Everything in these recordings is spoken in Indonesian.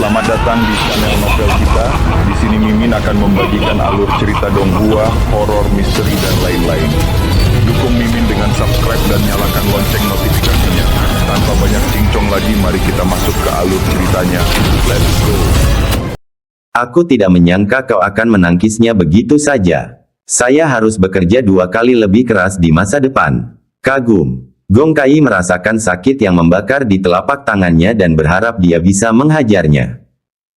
Selamat datang di channel novel kita. Di sini Mimin akan membagikan alur cerita donghua, horor, misteri, dan lain-lain. Dukung Mimin dengan subscribe dan nyalakan lonceng notifikasinya. Tanpa banyak cincong lagi, mari kita masuk ke alur ceritanya. Let's go. Aku tidak menyangka kau akan menangkisnya begitu saja. Saya harus bekerja 2 kali lebih keras di masa depan. Kagum. Gong Kai merasakan sakit yang membakar di telapak tangannya dan berharap dia bisa menghajarnya.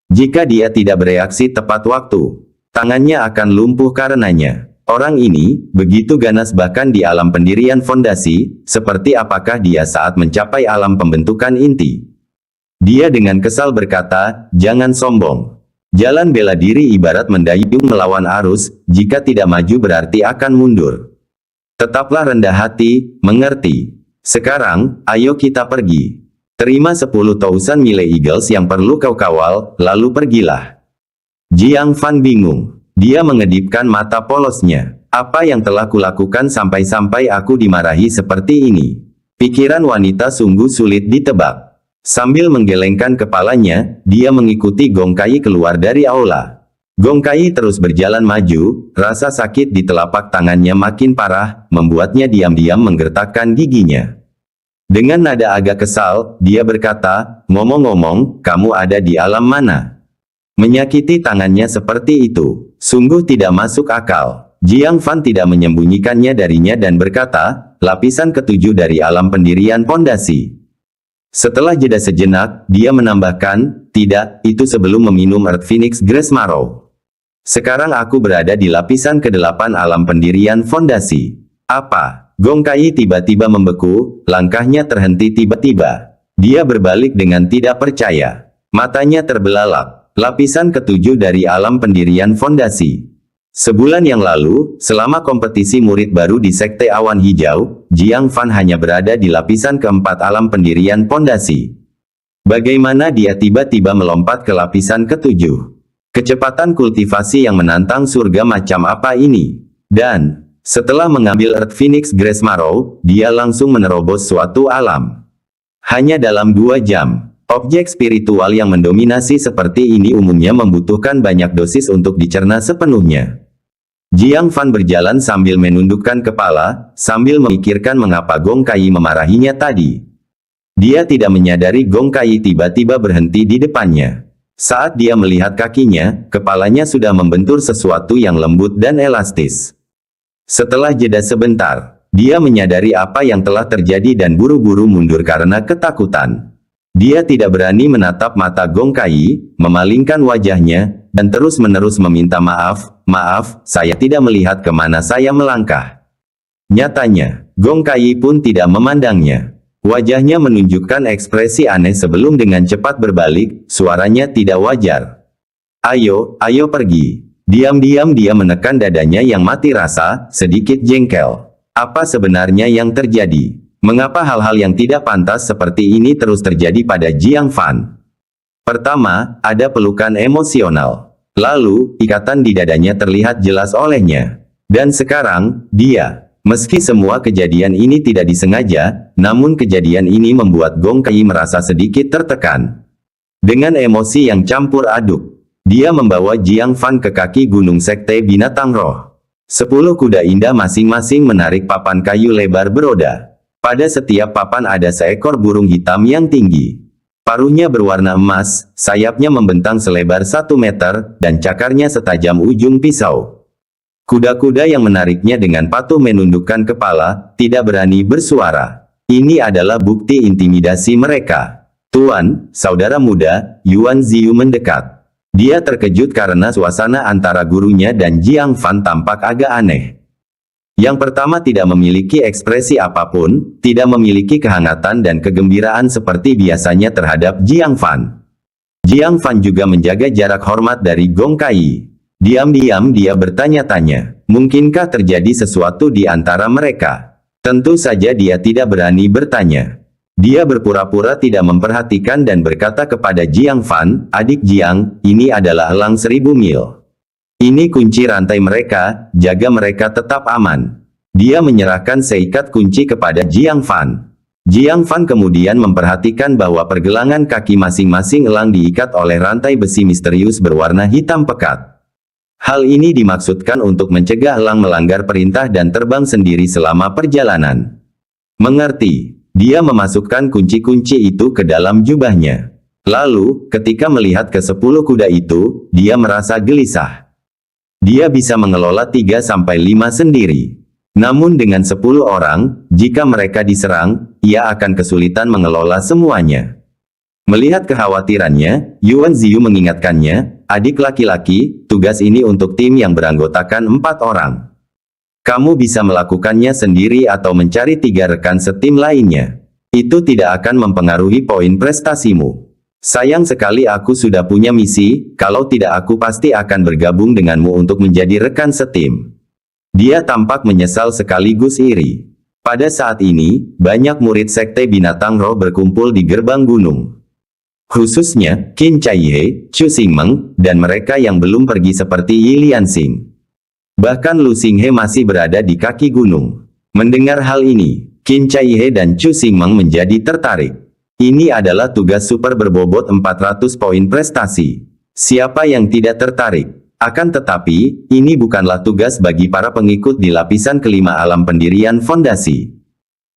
Jika dia tidak bereaksi tepat waktu, tangannya akan lumpuh karenanya. Orang ini begitu ganas bahkan di alam pendirian fondasi, seperti apakah dia saat mencapai alam pembentukan inti. Dia dengan kesal berkata, "Jangan sombong. Jalan bela diri ibarat mendayung melawan arus, jika tidak maju berarti akan mundur. Tetaplah rendah hati, mengerti? Sekarang, ayo kita pergi. Terima 10 tousan Mile Eagles yang perlu kau kawal, lalu pergilah." Jiang Fan bingung. Dia mengedipkan mata polosnya. Apa yang telah kulakukan sampai-sampai aku dimarahi seperti ini? Pikiran wanita sungguh sulit ditebak. Sambil menggelengkan kepalanya, dia mengikuti Gong Kai keluar dari aula. Gong Kai terus berjalan maju, rasa sakit di telapak tangannya makin parah, membuatnya diam-diam menggertakkan giginya. Dengan nada agak kesal, dia berkata, "Ngomong-ngomong, kamu ada di alam mana?" Menyakiti tangannya seperti itu, sungguh tidak masuk akal. Jiang Fan tidak menyembunyikannya darinya dan berkata, "Lapisan ke-7 dari alam pendirian pondasi." Setelah jeda sejenak, dia menambahkan, "Tidak, itu sebelum meminum Earth Phoenix Grace Marrow. Sekarang aku berada di lapisan ke-8 alam pendirian fondasi." "Apa?" Gong Kai tiba-tiba membeku, langkahnya terhenti tiba-tiba. Dia berbalik dengan tidak percaya. Matanya terbelalak. Lapisan ke-7 dari alam pendirian fondasi. Sebulan yang lalu, selama kompetisi murid baru di Sekte Awan Hijau, Jiang Fan hanya berada di lapisan ke-4 alam pendirian pondasi. Bagaimana dia tiba-tiba melompat ke lapisan ke-7? Kecepatan kultivasi yang menantang surga macam apa ini? Dan setelah mengambil Earth Phoenix Grace Marrow, dia langsung menerobos suatu alam. Hanya dalam 2 jam. Objek spiritual yang mendominasi seperti ini umumnya membutuhkan banyak dosis untuk dicerna sepenuhnya. Jiang Fan berjalan sambil menundukkan kepala, sambil memikirkan mengapa Gong Kai memarahinya tadi. Dia tidak menyadari Gong Kai tiba-tiba berhenti di depannya. Saat dia melihat kakinya, kepalanya sudah membentur sesuatu yang lembut dan elastis. Setelah jeda sebentar, dia menyadari apa yang telah terjadi dan buru-buru mundur karena ketakutan. Dia tidak berani menatap mata Gong Kai, memalingkan wajahnya, dan terus-menerus meminta maaf, "Maaf, saya tidak melihat kemana saya melangkah." Nyatanya, Gong Kai pun tidak memandangnya. Wajahnya menunjukkan ekspresi aneh sebelum dengan cepat berbalik, suaranya tidak wajar. "Ayo, ayo pergi." Diam-diam dia menekan dadanya yang mati rasa, sedikit jengkel. Apa sebenarnya yang terjadi? Mengapa hal-hal yang tidak pantas seperti ini terus terjadi pada Jiang Fan? Pertama, ada pelukan emosional. Lalu, ikatan di dadanya terlihat jelas olehnya. Dan sekarang, dia. Meski semua kejadian ini tidak disengaja, namun kejadian ini membuat Gong Kai merasa sedikit tertekan. Dengan emosi yang campur aduk, dia membawa Jiang Fan ke kaki gunung Sekte Binatang Roh. 10 kuda indah masing-masing menarik papan kayu lebar beroda. Pada setiap papan ada seekor burung hitam yang tinggi. Paruhnya berwarna emas, sayapnya membentang selebar 1 meter, dan cakarnya setajam ujung pisau. Kuda-kuda yang menariknya dengan patuh menundukkan kepala, tidak berani bersuara. Ini adalah bukti intimidasi mereka. "Tuan, saudara muda," Yuan Ziyu mendekat. Dia terkejut karena suasana antara gurunya dan Jiang Fan tampak agak aneh. Yang pertama tidak memiliki ekspresi apapun, tidak memiliki kehangatan dan kegembiraan seperti biasanya terhadap Jiang Fan. Jiang Fan juga menjaga jarak hormat dari Gong Kai. Diam-diam dia bertanya-tanya, mungkinkah terjadi sesuatu di antara mereka? Tentu saja dia tidak berani bertanya. Dia berpura-pura tidak memperhatikan dan berkata kepada Jiang Fan, "Adik Jiang, ini adalah elang 1000 mil. Ini kunci rantai mereka, jaga mereka tetap aman." Dia menyerahkan seikat kunci kepada Jiang Fan. Jiang Fan kemudian memperhatikan bahwa pergelangan kaki masing-masing elang diikat oleh rantai besi misterius berwarna hitam pekat. Hal ini dimaksudkan untuk mencegah elang melanggar perintah dan terbang sendiri selama perjalanan. Mengerti, dia memasukkan kunci-kunci itu ke dalam jubahnya. Lalu, ketika melihat ke-10 kuda itu, dia merasa gelisah. Dia bisa mengelola 3-5 sendiri. Namun dengan 10 orang, jika mereka diserang, ia akan kesulitan mengelola semuanya. Melihat kekhawatirannya, Yuan Ziyu mengingatkannya, adik laki-laki, tugas ini untuk tim yang beranggotakan 4 orang. Kamu bisa melakukannya sendiri atau mencari 3 rekan setim lainnya. Itu tidak akan mempengaruhi poin prestasimu. Sayang sekali aku sudah punya misi, kalau tidak aku pasti akan bergabung denganmu untuk menjadi rekan setim. Dia tampak menyesal sekaligus iri. Pada saat ini, banyak murid sekte binatang roh berkumpul di gerbang gunung. Khususnya, Qin Chaihe, Chu Xingmeng, dan mereka yang belum pergi seperti Yi Lianxing. Bahkan Lu Xinghe masih berada di kaki gunung. Mendengar hal ini, Qin Chaihe dan Chu Xingmeng menjadi tertarik. Ini adalah tugas super berbobot 400 poin prestasi. Siapa yang tidak tertarik? Akan tetapi, ini bukanlah tugas bagi para pengikut di lapisan kelima alam pendirian fondasi.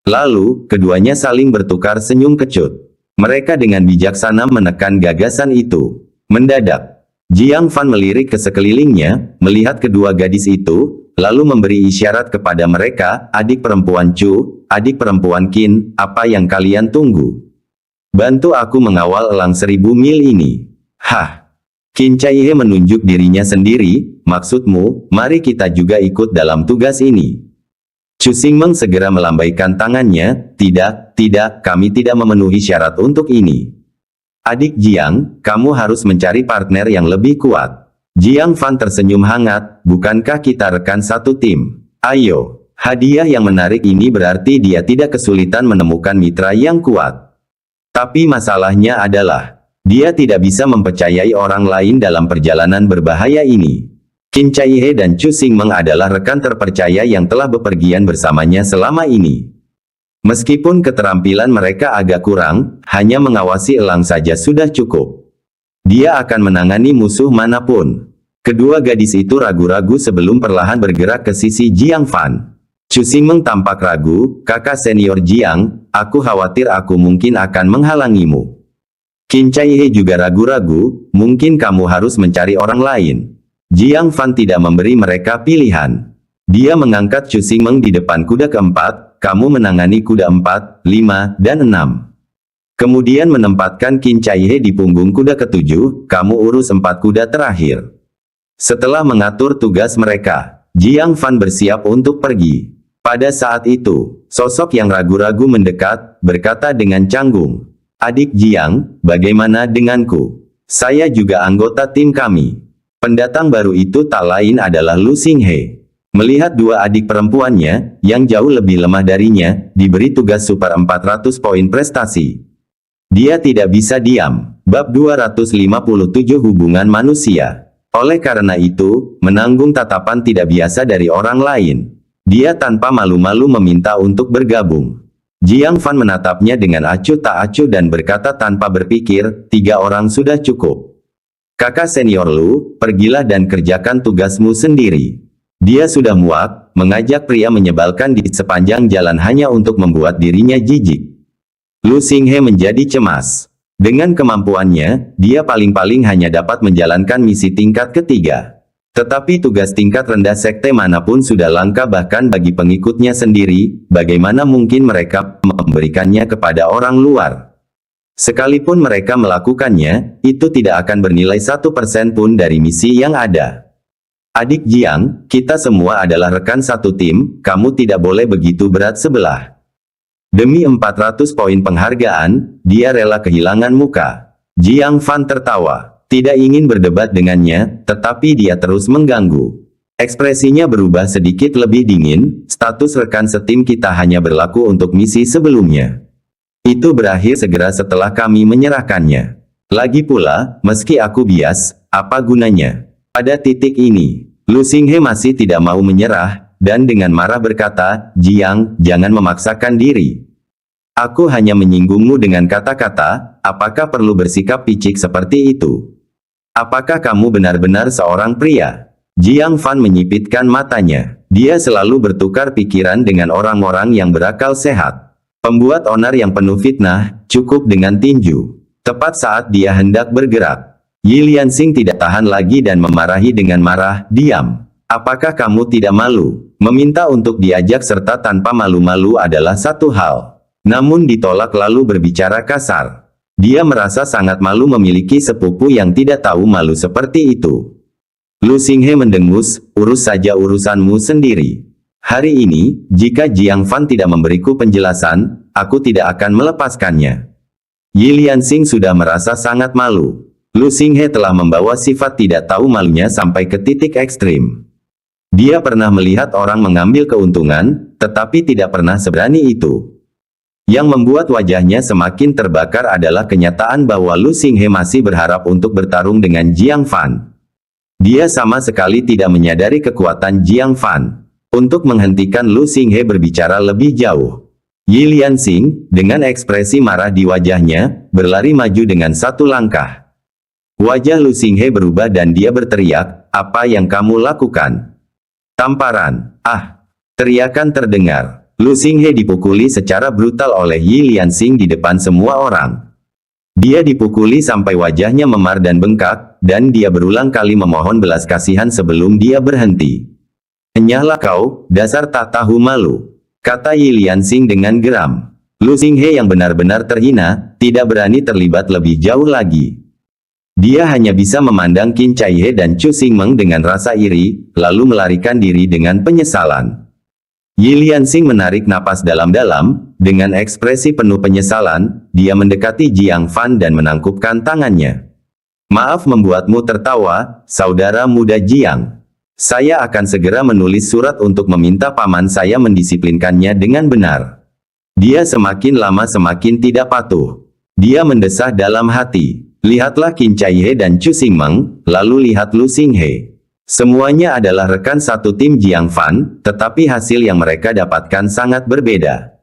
Lalu, keduanya saling bertukar senyum kecut. Mereka dengan bijaksana menekan gagasan itu. Mendadak, Jiang Fan melirik ke sekelilingnya, melihat kedua gadis itu, lalu memberi isyarat kepada mereka, adik perempuan Chu, adik perempuan Qin, apa yang kalian tunggu? Bantu aku mengawal elang 1000 mil ini. Hah? Qin Chaihe menunjuk dirinya sendiri, maksudmu, mari kita juga ikut dalam tugas ini. Chu Xingmeng segera melambaikan tangannya, tidak, kami tidak memenuhi syarat untuk ini. Adik Jiang, kamu harus mencari partner yang lebih kuat. Jiang Fan tersenyum hangat, bukankah kita rekan satu tim? Ayo, hadiah yang menarik ini berarti dia tidak kesulitan menemukan mitra yang kuat. Tapi masalahnya adalah, dia tidak bisa mempercayai orang lain dalam perjalanan berbahaya ini. Qin Chaihe dan Chu Xingmeng adalah rekan terpercaya yang telah bepergian bersamanya selama ini. Meskipun keterampilan mereka agak kurang, hanya mengawasi elang saja sudah cukup. Dia akan menangani musuh manapun. Kedua gadis itu ragu-ragu sebelum perlahan bergerak ke sisi Jiang Fan. Chu Xingmeng tampak ragu, kakak senior Jiang, aku khawatir aku mungkin akan menghalangimu. Qin Chaihe juga ragu-ragu, mungkin kamu harus mencari orang lain. Jiang Fan tidak memberi mereka pilihan. Dia mengangkat Chu Xingmeng di depan kuda keempat, kamu menangani kuda 4, 5, dan 6. Kemudian menempatkan Qin Chaihe di punggung kuda ketujuh, kamu urus 4 kuda terakhir. Setelah mengatur tugas mereka, Jiang Fan bersiap untuk pergi. Pada saat itu, sosok yang ragu-ragu mendekat, berkata dengan canggung, adik Jiang, bagaimana denganku? Saya juga anggota tim kami. Pendatang baru itu tak lain adalah Lu Xinghe. Melihat dua adik perempuannya, yang jauh lebih lemah darinya, diberi tugas super 400 poin prestasi. Dia tidak bisa diam. Bab 257 Hubungan Manusia. Oleh karena itu, menanggung tatapan tidak biasa dari orang lain. Dia tanpa malu-malu meminta untuk bergabung. Jiang Fan menatapnya dengan acuh tak acuh dan berkata tanpa berpikir, 3 orang sudah cukup. Kakak senior Lu, pergilah dan kerjakan tugasmu sendiri. Dia sudah muak, mengajak pria menyebalkan di sepanjang jalan hanya untuk membuat dirinya jijik. Lu Xinghe menjadi cemas. Dengan kemampuannya, dia paling-paling hanya dapat menjalankan misi tingkat ketiga. Tetapi tugas tingkat rendah sekte manapun sudah langka bahkan bagi pengikutnya sendiri, bagaimana mungkin mereka memberikannya kepada orang luar? Sekalipun mereka melakukannya, itu tidak akan bernilai 1% pun dari misi yang ada. Adik Jiang, kita semua adalah rekan satu tim, kamu tidak boleh begitu berat sebelah. Demi 400 poin penghargaan, dia rela kehilangan muka. Jiang Fan tertawa. Tidak ingin berdebat dengannya, tetapi dia terus mengganggu. Ekspresinya berubah sedikit lebih dingin, status rekan setim kita hanya berlaku untuk misi sebelumnya. Itu berakhir segera setelah kami menyerahkannya. Lagi pula, meski aku bias, apa gunanya? Pada titik ini, Lu Xinghe masih tidak mau menyerah, dan dengan marah berkata, Jiang, jangan memaksakan diri. Aku hanya menyinggungmu dengan kata-kata, apakah perlu bersikap picik seperti itu? Apakah kamu benar-benar seorang pria? Jiang Fan menyipitkan matanya. Dia selalu bertukar pikiran dengan orang-orang yang berakal sehat. Pembuat onar yang penuh fitnah, cukup dengan tinju. Tepat saat dia hendak bergerak, Yi Lianxing tidak tahan lagi dan memarahi dengan marah, "Diam! Apakah kamu tidak malu? Meminta untuk diajak serta tanpa malu-malu adalah satu hal. Namun ditolak lalu berbicara kasar." Dia merasa sangat malu memiliki sepupu yang tidak tahu malu seperti itu. Lu Xinghe mendengus, "Urus saja urusanmu sendiri. Hari ini, jika Jiang Fan tidak memberiku penjelasan, aku tidak akan melepaskannya." Yi Lianxing sudah merasa sangat malu. Lu Xinghe telah membawa sifat tidak tahu malunya sampai ke titik ekstrim. Dia pernah melihat orang mengambil keuntungan, tetapi tidak pernah seberani itu. Yang membuat wajahnya semakin terbakar adalah kenyataan bahwa Lu Xinghe masih berharap untuk bertarung dengan Jiang Fan. Dia sama sekali tidak menyadari kekuatan Jiang Fan. Untuk menghentikan Lu Xinghe berbicara lebih jauh, Yi Lianxing, dengan ekspresi marah di wajahnya, berlari maju dengan satu langkah. Wajah Lu Xinghe berubah dan dia berteriak, "Apa yang kamu lakukan?" Tamparan. "Ah!" Teriakan terdengar. Lu Xinghe dipukuli secara brutal oleh Yi Lianxing di depan semua orang. Dia dipukuli sampai wajahnya memar dan bengkak, dan dia berulang kali memohon belas kasihan sebelum dia berhenti. "Enyahlah kau, dasar tak tahu malu," kata Yi Lianxing dengan geram. Lu Xinghe yang benar-benar terhina, tidak berani terlibat lebih jauh lagi. Dia hanya bisa memandang Qin Caihe dan Chu Xingmeng dengan rasa iri, lalu melarikan diri dengan penyesalan. Yi Lianxing menarik napas dalam-dalam, dengan ekspresi penuh penyesalan, dia mendekati Jiang Fan dan menangkupkan tangannya. "Maaf membuatmu tertawa, saudara muda Jiang. Saya akan segera menulis surat untuk meminta paman saya mendisiplinkannya dengan benar." Dia semakin lama semakin tidak patuh. Dia mendesah dalam hati. Lihatlah Qin Caihe dan Chu Xingmeng, lalu lihat Lu Xinghe. Semuanya adalah rekan satu tim Jiang Fan, tetapi hasil yang mereka dapatkan sangat berbeda.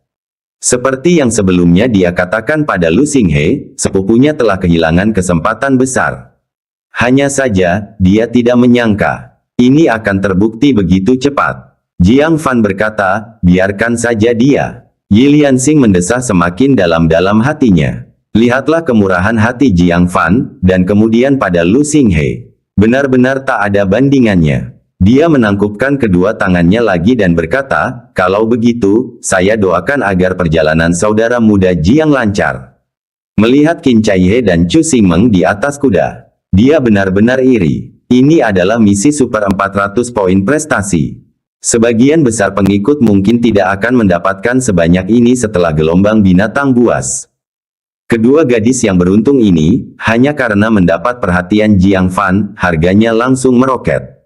Seperti yang sebelumnya dia katakan pada Lu Xinghe, sepupunya telah kehilangan kesempatan besar. Hanya saja, dia tidak menyangka ini akan terbukti begitu cepat. Jiang Fan berkata, "Biarkan saja dia." Yi Lianxing mendesah semakin dalam-dalam hatinya. Lihatlah kemurahan hati Jiang Fan, dan kemudian pada Lu Xinghe. Benar-benar tak ada bandingannya. Dia menangkupkan kedua tangannya lagi dan berkata, "Kalau begitu, saya doakan agar perjalanan saudara muda Jiang lancar." Melihat Qin Caihe dan Chu Xingmeng di atas kuda, dia benar-benar iri. Ini adalah misi super 400 poin prestasi. Sebagian besar pengikut mungkin tidak akan mendapatkan sebanyak ini setelah gelombang binatang buas. Kedua gadis yang beruntung ini, hanya karena mendapat perhatian Jiang Fan, harganya langsung meroket.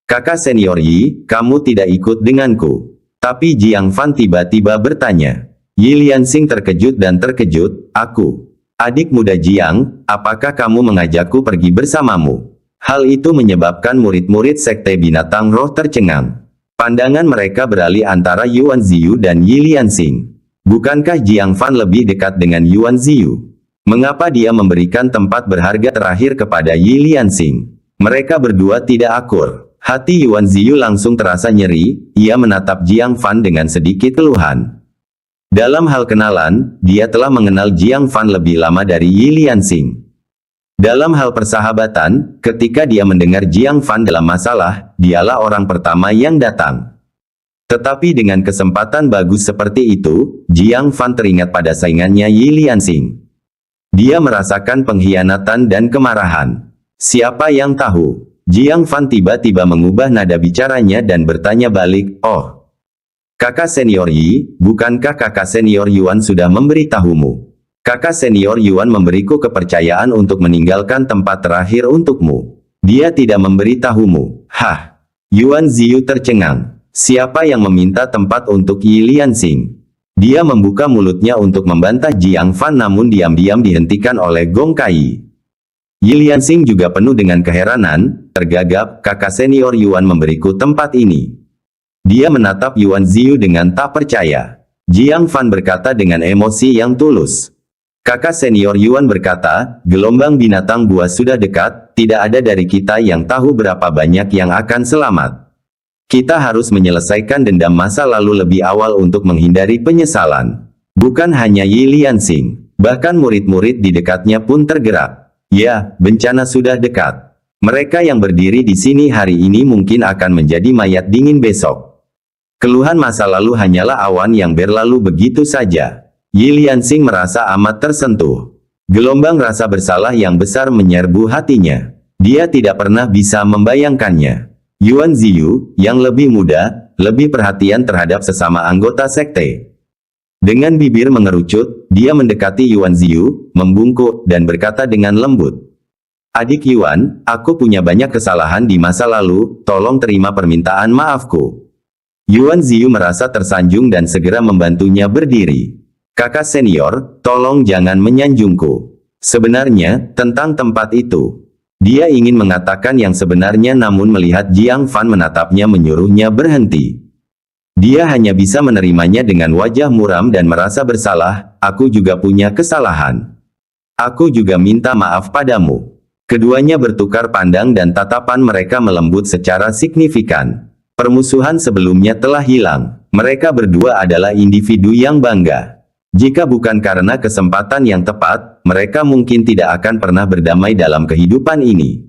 "Kakak senior Yi, kamu tidak ikut denganku?" Tapi Jiang Fan tiba-tiba bertanya. Yi Lianxing terkejut dan terkejut, "Aku? Adik muda Jiang, apakah kamu mengajakku pergi bersamamu?" Hal itu menyebabkan murid-murid sekte binatang roh tercengang. Pandangan mereka beralih antara Yuan Ziyu dan Yi Lianxing. Bukankah Jiang Fan lebih dekat dengan Yuan Ziyu? Mengapa dia memberikan tempat berharga terakhir kepada Yi Lianxing? Mereka berdua tidak akur. Hati Yuan Ziyu langsung terasa nyeri, ia menatap Jiang Fan dengan sedikit keluhan. Dalam hal kenalan, dia telah mengenal Jiang Fan lebih lama dari Yi Lianxing. Dalam hal persahabatan, ketika dia mendengar Jiang Fan dalam masalah, dialah orang pertama yang datang. Tetapi dengan kesempatan bagus seperti itu, Jiang Fan teringat pada saingannya Yi Lianxing. Dia merasakan pengkhianatan dan kemarahan. Siapa yang tahu? Jiang Fan tiba-tiba mengubah nada bicaranya dan bertanya balik, "Oh, kakak senior Yi, bukankah kakak senior Yuan sudah memberitahumu? Kakak senior Yuan memberiku kepercayaan untuk meninggalkan tempat terakhir untukmu. Dia tidak memberitahumu." "Hah?" Yuan Ziyu tercengang. Siapa yang meminta tempat untuk Yi Lianxing? Dia membuka mulutnya untuk membantah Jiang Fan namun diam-diam dihentikan oleh Gong Kai. Yi Lianxing juga penuh dengan keheranan, tergagap, "Kakak senior Yuan memberiku tempat ini." Dia menatap Yuan Ziyu dengan tak percaya. Jiang Fan berkata dengan emosi yang tulus. Kakak senior Yuan berkata, gelombang binatang buas sudah dekat, tidak ada dari kita yang tahu berapa banyak yang akan selamat. Kita harus menyelesaikan dendam masa lalu lebih awal untuk menghindari penyesalan. Bukan hanya Yi Lianxing, bahkan murid-murid di dekatnya pun tergerak. Ya, bencana sudah dekat. Mereka yang berdiri di sini hari ini mungkin akan menjadi mayat dingin besok. Keluhan masa lalu hanyalah awan yang berlalu begitu saja. Yi Lianxing merasa amat tersentuh. Gelombang rasa bersalah yang besar menyerbu hatinya. Dia tidak pernah bisa membayangkannya. Yuan Ziyu, yang lebih muda, lebih perhatian terhadap sesama anggota sekte. Dengan bibir mengerucut, dia mendekati Yuan Ziyu, membungkuk, dan berkata dengan lembut. Adik Yuan, aku punya banyak kesalahan di masa lalu, tolong terima permintaan maafku. Yuan Ziyu merasa tersanjung dan segera membantunya berdiri. Kakak senior, tolong jangan menyanjungku. Sebenarnya, tentang tempat itu. Dia ingin mengatakan yang sebenarnya namun melihat Jiang Fan menatapnya menyuruhnya berhenti. Dia hanya bisa menerimanya dengan wajah muram dan merasa bersalah, aku juga punya kesalahan. Aku juga minta maaf padamu. Keduanya bertukar pandang dan tatapan mereka melembut secara signifikan. Permusuhan sebelumnya telah hilang. Mereka berdua adalah individu yang bangga. Jika bukan karena kesempatan yang tepat, mereka mungkin tidak akan pernah berdamai dalam kehidupan ini.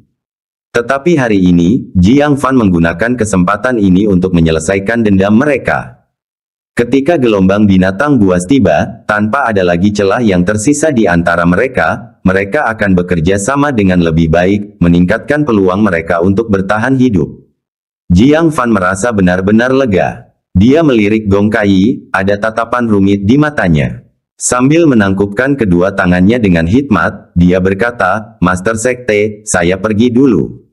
Tetapi hari ini, Jiang Fan menggunakan kesempatan ini untuk menyelesaikan dendam mereka. Ketika gelombang binatang buas tiba, tanpa ada lagi celah yang tersisa di antara mereka, mereka akan bekerja sama dengan lebih baik, meningkatkan peluang mereka untuk bertahan hidup. Jiang Fan merasa benar-benar lega. Dia melirik Gong Kai, ada tatapan rumit di matanya. Sambil menangkupkan kedua tangannya dengan hikmat, dia berkata, Master Sekte, saya pergi dulu.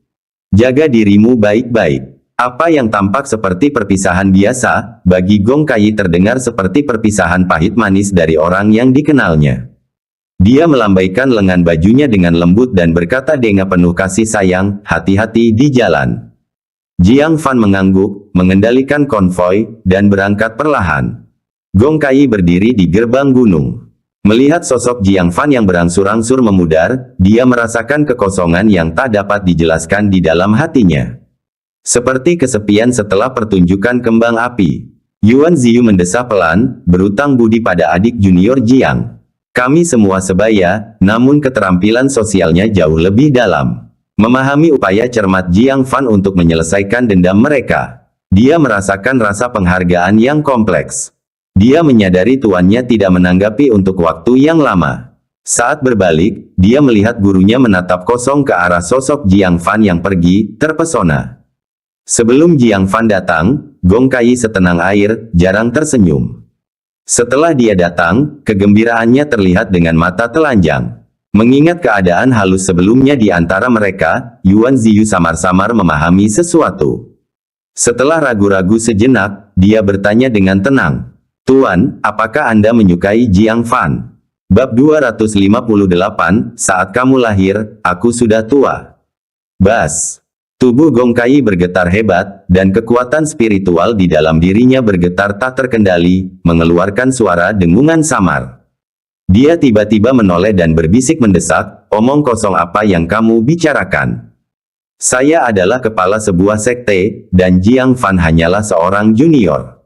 Jaga dirimu baik-baik. Apa yang tampak seperti perpisahan biasa, bagi Gong Kai terdengar seperti perpisahan pahit manis dari orang yang dikenalnya. Dia melambaikan lengan bajunya dengan lembut dan berkata dengan penuh kasih sayang, hati-hati di jalan. Jiang Fan mengangguk, mengendalikan konvoi, dan berangkat perlahan. Gong Kai berdiri di gerbang gunung. Melihat sosok Jiang Fan yang berangsur-angsur memudar, dia merasakan kekosongan yang tak dapat dijelaskan di dalam hatinya. Seperti kesepian setelah pertunjukan kembang api. Yuan Ziyu mendesah pelan, berutang budi pada adik junior Jiang. Kami semua sebaya, namun keterampilan sosialnya jauh lebih dalam. Memahami upaya cermat Jiang Fan untuk menyelesaikan dendam mereka. Dia merasakan rasa penghargaan yang kompleks. Dia menyadari tuannya tidak menanggapi untuk waktu yang lama. Saat berbalik, dia melihat gurunya menatap kosong ke arah sosok Jiang Fan yang pergi, terpesona. Sebelum Jiang Fan datang, Gong Kai setenang air, jarang tersenyum. Setelah dia datang, kegembiraannya terlihat dengan mata telanjang. Mengingat keadaan halus sebelumnya di antara mereka, Yuan Ziyu samar-samar memahami sesuatu. Setelah ragu-ragu sejenak, dia bertanya dengan tenang. Tuan, apakah Anda menyukai Jiang Fan? Bab 258, saat kamu lahir, aku sudah tua. Bas. Tubuh Gong Kai bergetar hebat, dan kekuatan spiritual di dalam dirinya bergetar tak terkendali, mengeluarkan suara dengungan samar. Dia tiba-tiba menoleh dan berbisik mendesak, omong kosong apa yang kamu bicarakan. Saya adalah kepala sebuah sekte, dan Jiang Fan hanyalah seorang junior.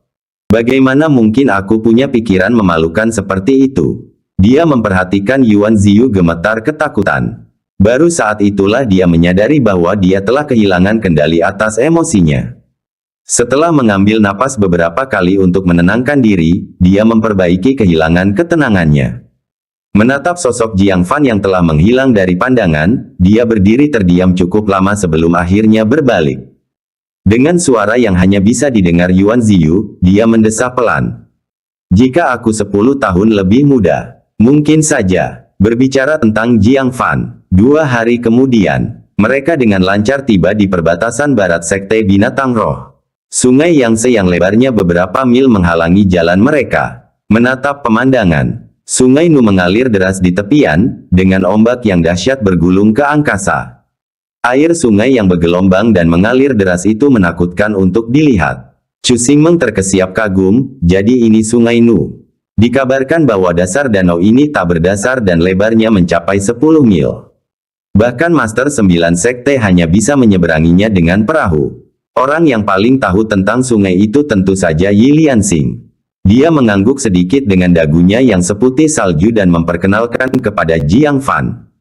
Bagaimana mungkin aku punya pikiran memalukan seperti itu? Dia memperhatikan Yuan Ziyu gemetar ketakutan. Baru saat itulah dia menyadari bahwa dia telah kehilangan kendali atas emosinya. Setelah mengambil napas beberapa kali untuk menenangkan diri, dia memperbaiki kehilangan ketenangannya. Menatap sosok Jiang Fan yang telah menghilang dari pandangan, dia berdiri terdiam cukup lama sebelum akhirnya berbalik. Dengan suara yang hanya bisa didengar Yuan Ziyu, dia mendesah pelan. Jika aku 10 tahun lebih muda, mungkin saja. Berbicara tentang Jiang Fan, 2 hari kemudian, mereka dengan lancar tiba di perbatasan barat Sekte Binatang Roh. Sungai Yangtze yang lebarnya beberapa mil menghalangi jalan mereka. Menatap pemandangan, Sungai Nu mengalir deras di tepian, dengan ombak yang dahsyat bergulung ke angkasa. Air sungai yang bergelombang dan mengalir deras itu menakutkan untuk dilihat. Chu Xingmeng terkesiap kagum, jadi ini Sungai Nu. Dikabarkan bahwa dasar danau ini tak berdasar dan lebarnya mencapai 10 mil. Bahkan Master 9 Sekte hanya bisa menyeberanginya dengan perahu. Orang yang paling tahu tentang sungai itu tentu saja Yi Lianxing. Dia mengangguk sedikit dengan dagunya yang seputih salju dan memperkenalkan kepada Jiang Fan.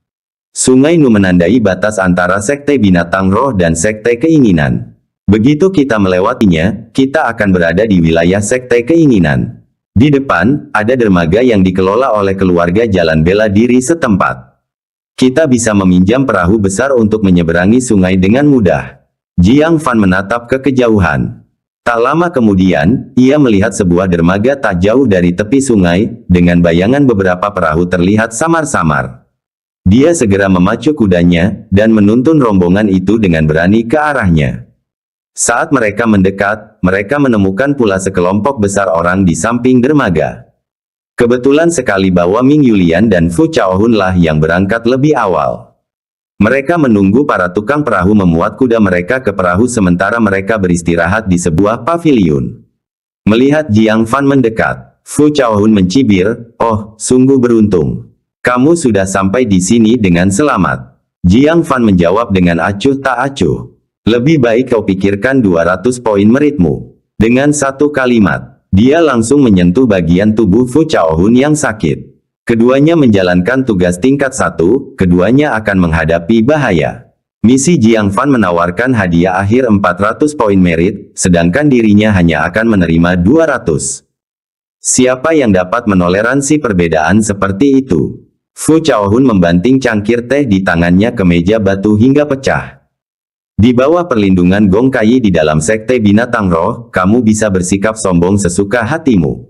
Sungai Nu menandai batas antara Sekte Binatang Roh dan Sekte Keinginan. Begitu kita melewatinya, kita akan berada di wilayah Sekte Keinginan. Di depan, ada dermaga yang dikelola oleh keluarga Jalan Bela Diri setempat. Kita bisa meminjam perahu besar untuk menyeberangi sungai dengan mudah. Jiang Fan menatap ke kejauhan. Tak lama kemudian, ia melihat sebuah dermaga tak jauh dari tepi sungai, dengan bayangan beberapa perahu terlihat samar-samar. Dia segera memacu kudanya, dan menuntun rombongan itu dengan berani ke arahnya. Saat mereka mendekat, mereka menemukan pula sekelompok besar orang di samping dermaga. Kebetulan sekali bahwa Ming Yulian dan Fu Chaohun lah yang berangkat lebih awal. Mereka menunggu para tukang perahu memuat kuda mereka ke perahu sementara mereka beristirahat di sebuah paviliun. Melihat Jiang Fan mendekat, Fu Chaohun mencibir, "Oh, sungguh beruntung. Kamu sudah sampai di sini dengan selamat." Jiang Fan menjawab dengan acuh tak acuh. "Lebih baik kau pikirkan 200 poin meritmu." Dengan satu kalimat, dia langsung menyentuh bagian tubuh Fu Chaohun yang sakit. Keduanya menjalankan tugas tingkat 1, keduanya akan menghadapi bahaya. Misi Jiang Fan menawarkan hadiah akhir 400 poin merit, sedangkan dirinya hanya akan menerima 200. Siapa yang dapat menoleransi perbedaan seperti itu? Fu Chaohun membanting cangkir teh di tangannya ke meja batu hingga pecah. Di bawah perlindungan Gong Kai di dalam Sekte Binatang Roh, kamu bisa bersikap sombong sesuka hatimu.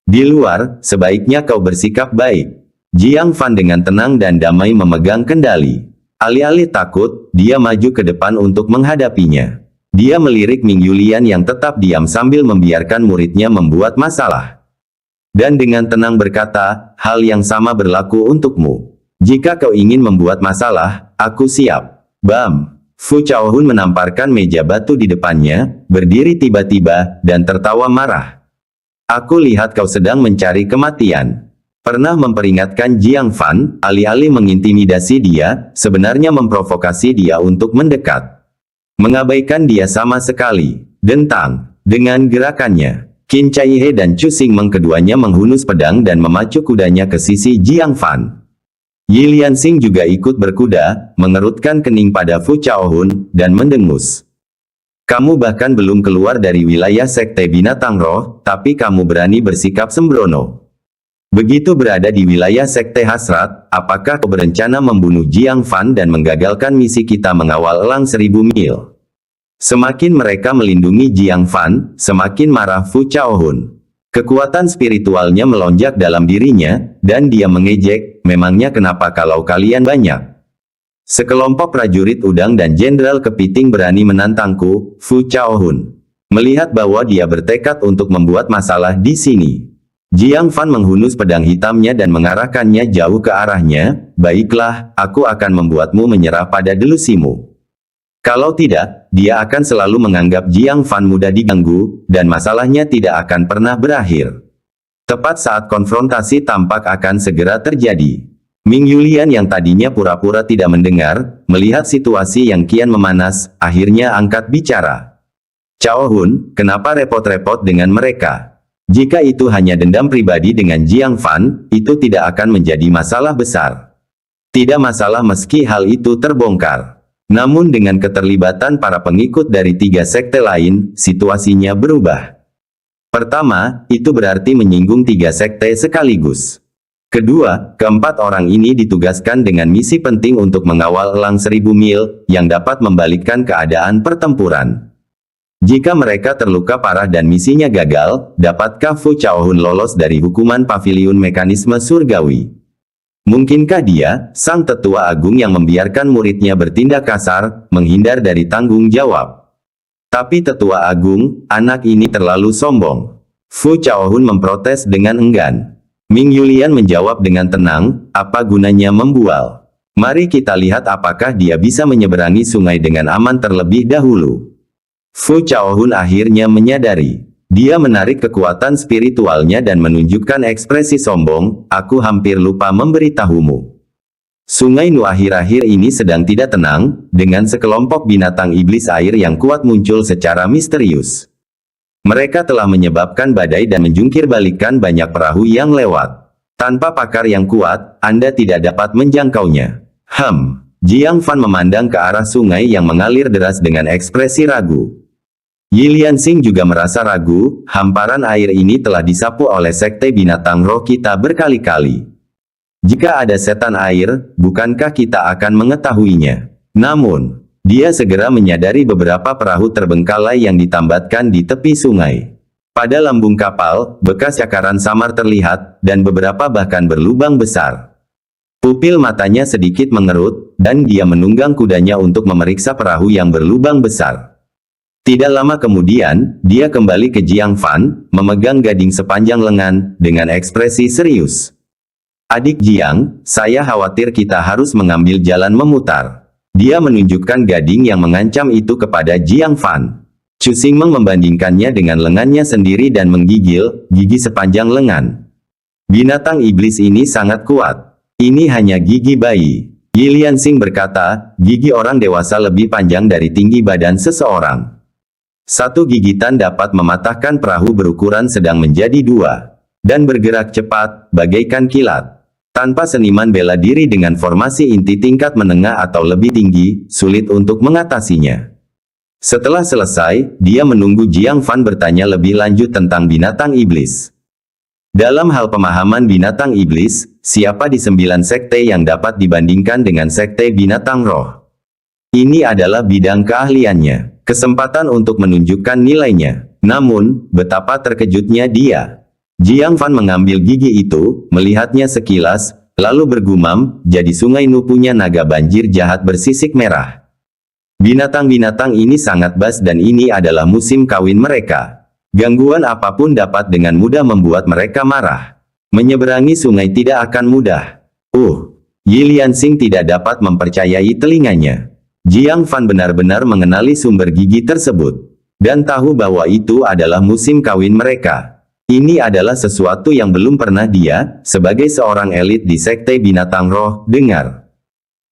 Di luar, sebaiknya kau bersikap baik. Jiang Fan dengan tenang dan damai memegang kendali. Alih-alih takut, dia maju ke depan untuk menghadapinya. Dia melirik Ming Yulian yang tetap diam sambil membiarkan muridnya membuat masalah. Dan dengan tenang berkata, "Hal yang sama berlaku untukmu. Jika kau ingin membuat masalah, aku siap." Bam! Fu Chaohun menamparkan meja batu di depannya, berdiri tiba-tiba, dan tertawa marah. "Aku lihat kau sedang mencari kematian." Pernah memperingatkan Jiang Fan, alih-alih mengintimidasi dia, sebenarnya memprovokasi dia untuk mendekat. Mengabaikan dia sama sekali. Dentang. Dengan gerakannya, Qin Caihe dan Chu Xingmeng keduanya menghunus pedang dan memacu kudanya ke sisi Jiang Fan. Yi Lianxing juga ikut berkuda, mengerutkan kening pada Fu Chaohun, dan mendengus. "Kamu bahkan belum keluar dari wilayah Sekte Binatang Roh, tapi kamu berani bersikap sembrono. Begitu berada di wilayah Sekte Hasrat, apakah kau berencana membunuh Jiang Fan dan menggagalkan misi kita mengawal elang 1000 mil?" Semakin mereka melindungi Jiang Fan, semakin marah Fu Chaohun. Kekuatan spiritualnya melonjak dalam dirinya, dan dia mengejek, "Memangnya kenapa kalau kalian banyak? Sekelompok prajurit udang dan jenderal kepiting berani menantangku, Fu Chaohun." Melihat bahwa dia bertekad untuk membuat masalah di sini, Jiang Fan menghunus pedang hitamnya dan mengarahkannya jauh ke arahnya. "Baiklah, aku akan membuatmu menyerah pada delusimu. Kalau tidak, dia akan selalu menganggap Jiang Fan mudah diganggu, dan masalahnya tidak akan pernah berakhir." Tepat saat konfrontasi tampak akan segera terjadi. Ming Yulian yang tadinya pura-pura tidak mendengar, melihat situasi yang kian memanas, akhirnya angkat bicara. "Chaohun, kenapa repot-repot dengan mereka? Jika itu hanya dendam pribadi dengan Jiang Fan, itu tidak akan menjadi masalah besar. Tidak masalah meski hal itu terbongkar. Namun dengan keterlibatan para pengikut dari 3 sekte lain, situasinya berubah. Pertama, itu berarti menyinggung 3 sekte sekaligus. Kedua, keempat orang ini ditugaskan dengan misi penting untuk mengawal elang 1000 mil, yang dapat membalikkan keadaan pertempuran. Jika mereka terluka parah dan misinya gagal, dapatkah Fu Chaohun lolos dari hukuman paviliun mekanisme surgawi? Mungkinkah dia, sang tetua agung yang membiarkan muridnya bertindak kasar, menghindar dari tanggung jawab? Tapi tetua agung, anak ini terlalu sombong. Fu Chaohun memprotes dengan enggan. Ming Yulian menjawab dengan tenang, "Apa gunanya membual? Mari kita lihat apakah dia bisa menyeberangi sungai dengan aman terlebih dahulu." Fu Chaohun akhirnya menyadari. Dia menarik kekuatan spiritualnya dan menunjukkan ekspresi sombong, aku hampir lupa memberitahumu. Sungai Nu akhir-akhir ini sedang tidak tenang, dengan sekelompok binatang iblis air yang kuat muncul secara misterius. Mereka telah menyebabkan badai dan menjungkir balikan banyak perahu yang lewat. Tanpa pakar yang kuat, Anda tidak dapat menjangkaunya. Jiang Fan memandang ke arah sungai yang mengalir deras dengan ekspresi ragu. Yi Lianxing juga merasa ragu, hamparan air ini telah disapu oleh sekte binatang roh kita berkali-kali. Jika ada setan air, bukankah kita akan mengetahuinya? Namun, dia segera menyadari beberapa perahu terbengkalai yang ditambatkan di tepi sungai. Pada lambung kapal, bekas cakaran samar terlihat, dan beberapa bahkan berlubang besar. Pupil matanya sedikit mengerut, dan dia menunggang kudanya untuk memeriksa perahu yang berlubang besar. Tidak lama kemudian, dia kembali ke Jiang Fan, memegang gading sepanjang lengan, dengan ekspresi serius. Adik Jiang, saya khawatir kita harus mengambil jalan memutar. Dia menunjukkan gading yang mengancam itu kepada Jiang Fan. Chu Xingmeng membandingkannya dengan lengannya sendiri dan menggigil, gigi sepanjang lengan. Binatang iblis ini sangat kuat. Ini hanya gigi bayi. Yi Lianxing berkata, gigi orang dewasa lebih panjang dari tinggi badan seseorang. Satu gigitan dapat mematahkan perahu berukuran sedang menjadi dua. Dan bergerak cepat, bagaikan kilat. Tanpa seniman bela diri dengan formasi inti tingkat menengah atau lebih tinggi, sulit untuk mengatasinya. Setelah selesai, dia menunggu Jiang Fan bertanya lebih lanjut tentang binatang iblis. Dalam hal pemahaman binatang iblis, siapa di 9 sekte yang dapat dibandingkan dengan sekte binatang roh? Ini adalah bidang keahliannya. Kesempatan untuk menunjukkan nilainya. Namun, betapa terkejutnya dia. Jiang Fan mengambil gigi itu, melihatnya sekilas, lalu bergumam, jadi Sungai Nu punya naga banjir jahat bersisik merah. Binatang-binatang ini sangat bas dan ini adalah musim kawin mereka. Gangguan apapun dapat dengan mudah membuat mereka marah. Menyeberangi sungai tidak akan mudah. Yi Lianxing tidak dapat mempercayai telinganya. Jiang Fan benar-benar mengenali sumber gigi tersebut. Dan tahu bahwa itu adalah musim kawin mereka. Ini adalah sesuatu yang belum pernah dia, sebagai seorang elit di sekte binatang roh, dengar.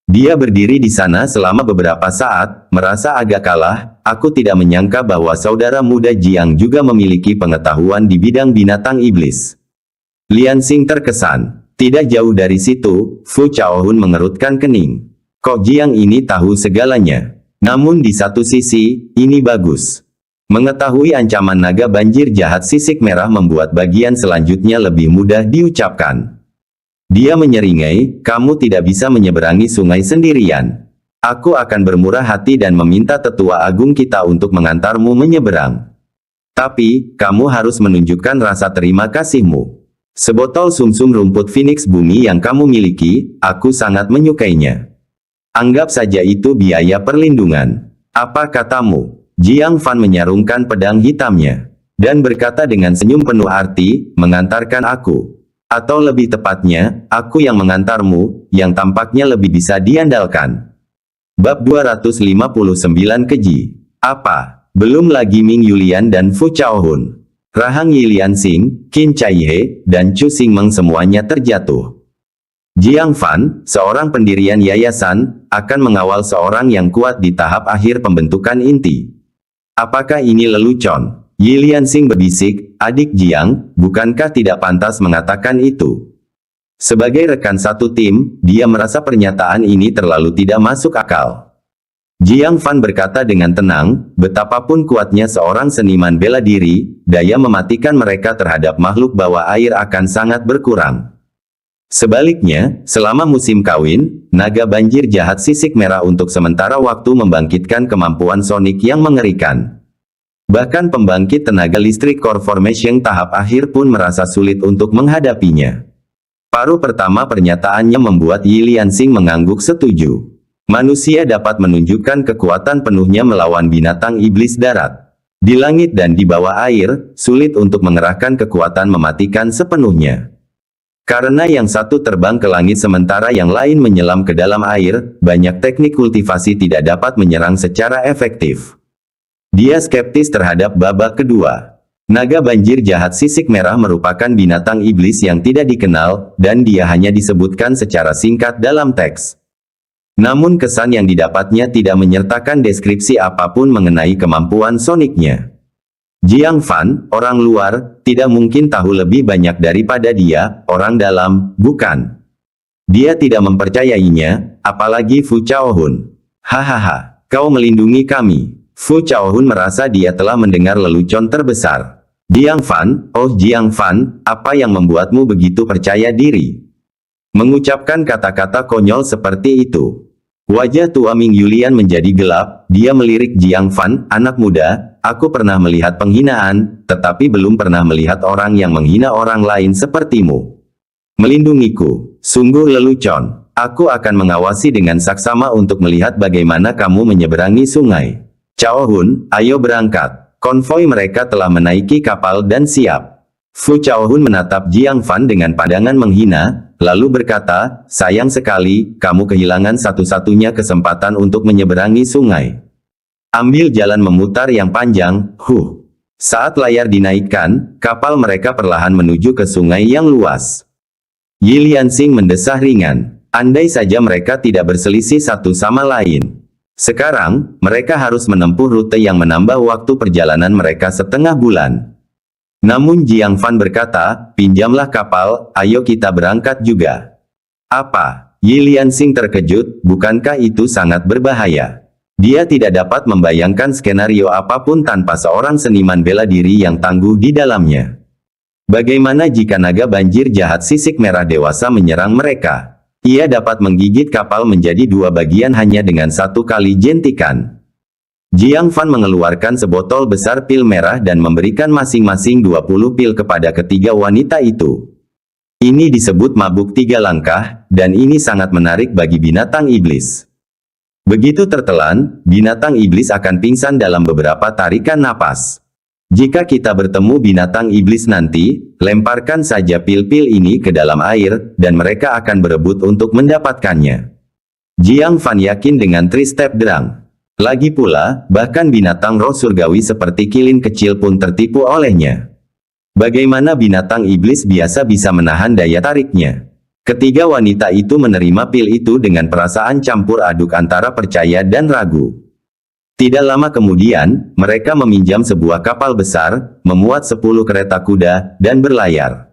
Dia berdiri di sana selama beberapa saat, merasa agak kalah. Aku tidak menyangka bahwa saudara muda Jiang juga memiliki pengetahuan di bidang binatang iblis. Lianxing terkesan. Tidak jauh dari situ, Fu Chaohun mengerutkan kening. Kok Jiang ini tahu segalanya? Namun di satu sisi, ini bagus. Mengetahui ancaman naga banjir jahat sisik merah membuat bagian selanjutnya lebih mudah diucapkan. Dia menyeringai, kamu tidak bisa menyeberangi sungai sendirian. Aku akan bermurah hati dan meminta tetua agung kita untuk mengantarmu menyeberang. Tapi, kamu harus menunjukkan rasa terima kasihmu. Sebotol sumsum rumput Phoenix bumi yang kamu miliki, aku sangat menyukainya. Anggap saja itu biaya perlindungan. Apa katamu? Jiang Fan menyarungkan pedang hitamnya. Dan berkata dengan senyum penuh arti, mengantarkan aku. Atau lebih tepatnya, aku yang mengantarmu, yang tampaknya lebih bisa diandalkan. Bab 259 Keji. Apa? Belum lagi Ming Yulian dan Fu Chaohun. Rahang Yi Lianxing, Qin Chaihe, dan Chu Xingmeng semuanya terjatuh. Jiang Fan, seorang pendirian yayasan, akan mengawal seorang yang kuat di tahap akhir pembentukan inti. Apakah ini lelucon? Yi Lianxing berbisik, adik Jiang, bukankah tidak pantas mengatakan itu? Sebagai rekan satu tim, dia merasa pernyataan ini terlalu tidak masuk akal. Jiang Fan berkata dengan tenang, betapapun kuatnya seorang seniman bela diri, daya mematikan mereka terhadap makhluk bawah air akan sangat berkurang. Sebaliknya, selama musim kawin, naga banjir jahat sisik merah untuk sementara waktu membangkitkan kemampuan sonik yang mengerikan. Bahkan pembangkit tenaga listrik Core Formation tahap akhir pun merasa sulit untuk menghadapinya. Paruh pertama pernyataannya membuat Yi Lianxing mengangguk setuju. Manusia dapat menunjukkan kekuatan penuhnya melawan binatang iblis darat. Di langit dan di bawah air, sulit untuk mengerahkan kekuatan mematikan sepenuhnya. Karena yang satu terbang ke langit sementara yang lain menyelam ke dalam air, banyak teknik kultivasi tidak dapat menyerang secara efektif. Dia skeptis terhadap babak kedua. Naga banjir jahat sisik merah merupakan binatang iblis yang tidak dikenal, dan dia hanya disebutkan secara singkat dalam teks. Namun kesan yang didapatnya tidak menyertakan deskripsi apapun mengenai kemampuan soniknya. Jiang Fan, orang luar, tidak mungkin tahu lebih banyak daripada dia, orang dalam, bukan? Dia tidak mempercayainya, apalagi Fu Chaohun. Hahaha, kau melindungi kami. Fu Chaohun merasa dia telah mendengar lelucon terbesar. Jiang Fan, oh Jiang Fan, apa yang membuatmu begitu percaya diri? Mengucapkan kata-kata konyol seperti itu. Wajah tua Ming Yulian menjadi gelap, dia melirik Jiang Fan, anak muda, aku pernah melihat penghinaan, tetapi belum pernah melihat orang yang menghina orang lain sepertimu. Melindungiku, sungguh lelucon. Aku akan mengawasi dengan saksama untuk melihat bagaimana kamu menyeberangi sungai. Chaohun, ayo berangkat. Konvoi mereka telah menaiki kapal dan siap. Fu Chaohun menatap Jiang Fan dengan pandangan menghina, lalu berkata, sayang sekali, kamu kehilangan satu-satunya kesempatan untuk menyeberangi sungai. Ambil jalan memutar yang panjang, Saat layar dinaikkan, kapal mereka perlahan menuju ke sungai yang luas. Yi Liansing mendesah ringan. Andai saja mereka tidak berselisih satu sama lain. Sekarang, mereka harus menempuh rute yang menambah waktu perjalanan mereka setengah bulan. Namun Jiang Fan berkata, pinjamlah kapal, ayo kita berangkat juga. Apa? Yi Liansing terkejut, bukankah itu sangat berbahaya? Dia tidak dapat membayangkan skenario apapun tanpa seorang seniman bela diri yang tangguh di dalamnya. Bagaimana jika naga banjir jahat sisik merah dewasa menyerang mereka? Ia dapat menggigit kapal menjadi dua bagian hanya dengan satu kali jentikan. Jiang Fan mengeluarkan sebotol besar pil merah dan memberikan masing-masing 20 pil kepada ketiga wanita itu. Ini disebut mabuk 3 langkah, dan ini sangat menarik bagi binatang iblis. Begitu tertelan, binatang iblis akan pingsan dalam beberapa tarikan napas. Jika kita bertemu binatang iblis nanti, lemparkan saja pil-pil ini ke dalam air, dan mereka akan berebut untuk mendapatkannya. Jiang Fan yakin dengan 3-step drang. Lagi pula, bahkan binatang roh surgawi seperti kilin kecil pun tertipu olehnya. Bagaimana binatang iblis biasa bisa menahan daya tariknya? Ketiga wanita itu menerima pil itu dengan perasaan campur aduk antara percaya dan ragu. Tidak lama kemudian, mereka meminjam sebuah kapal besar, memuat 10 kereta kuda, dan berlayar.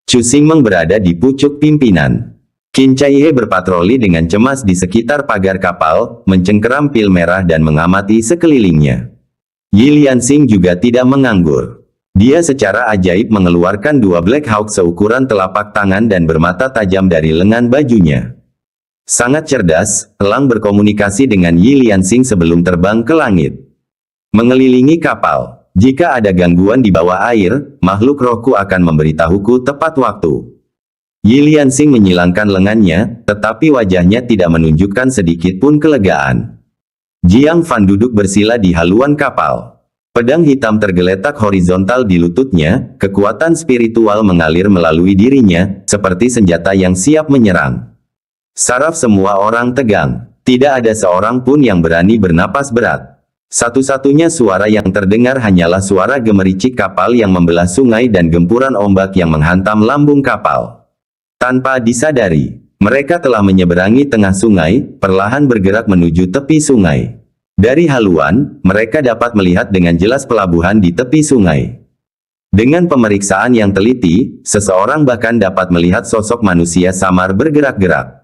Chu Xingmeng berada di pucuk pimpinan. Qin Caihe berpatroli dengan cemas di sekitar pagar kapal, mencengkeram pil merah dan mengamati sekelilingnya. Yi Liansing juga tidak menganggur. Dia secara ajaib mengeluarkan 2 Black Hawk seukuran telapak tangan dan bermata tajam dari lengan bajunya. Sangat cerdas, elang berkomunikasi dengan Yi Liansing sebelum terbang ke langit. Mengelilingi kapal. Jika ada gangguan di bawah air, makhluk rohku akan memberitahuku tepat waktu. Yi Liansing menyilangkan lengannya, tetapi wajahnya tidak menunjukkan sedikit pun kelegaan. Jiang Fan duduk bersila di haluan kapal. Pedang hitam tergeletak horizontal di lututnya, kekuatan spiritual mengalir melalui dirinya, seperti senjata yang siap menyerang. Saraf semua orang tegang. Tidak ada seorang pun yang berani bernapas berat. Satu-satunya suara yang terdengar hanyalah suara gemericik kapal yang membelah sungai dan gempuran ombak yang menghantam lambung kapal. Tanpa disadari, mereka telah menyeberangi tengah sungai, perlahan bergerak menuju tepi sungai. Dari haluan, mereka dapat melihat dengan jelas pelabuhan di tepi sungai. Dengan pemeriksaan yang teliti, seseorang bahkan dapat melihat sosok manusia samar bergerak-gerak.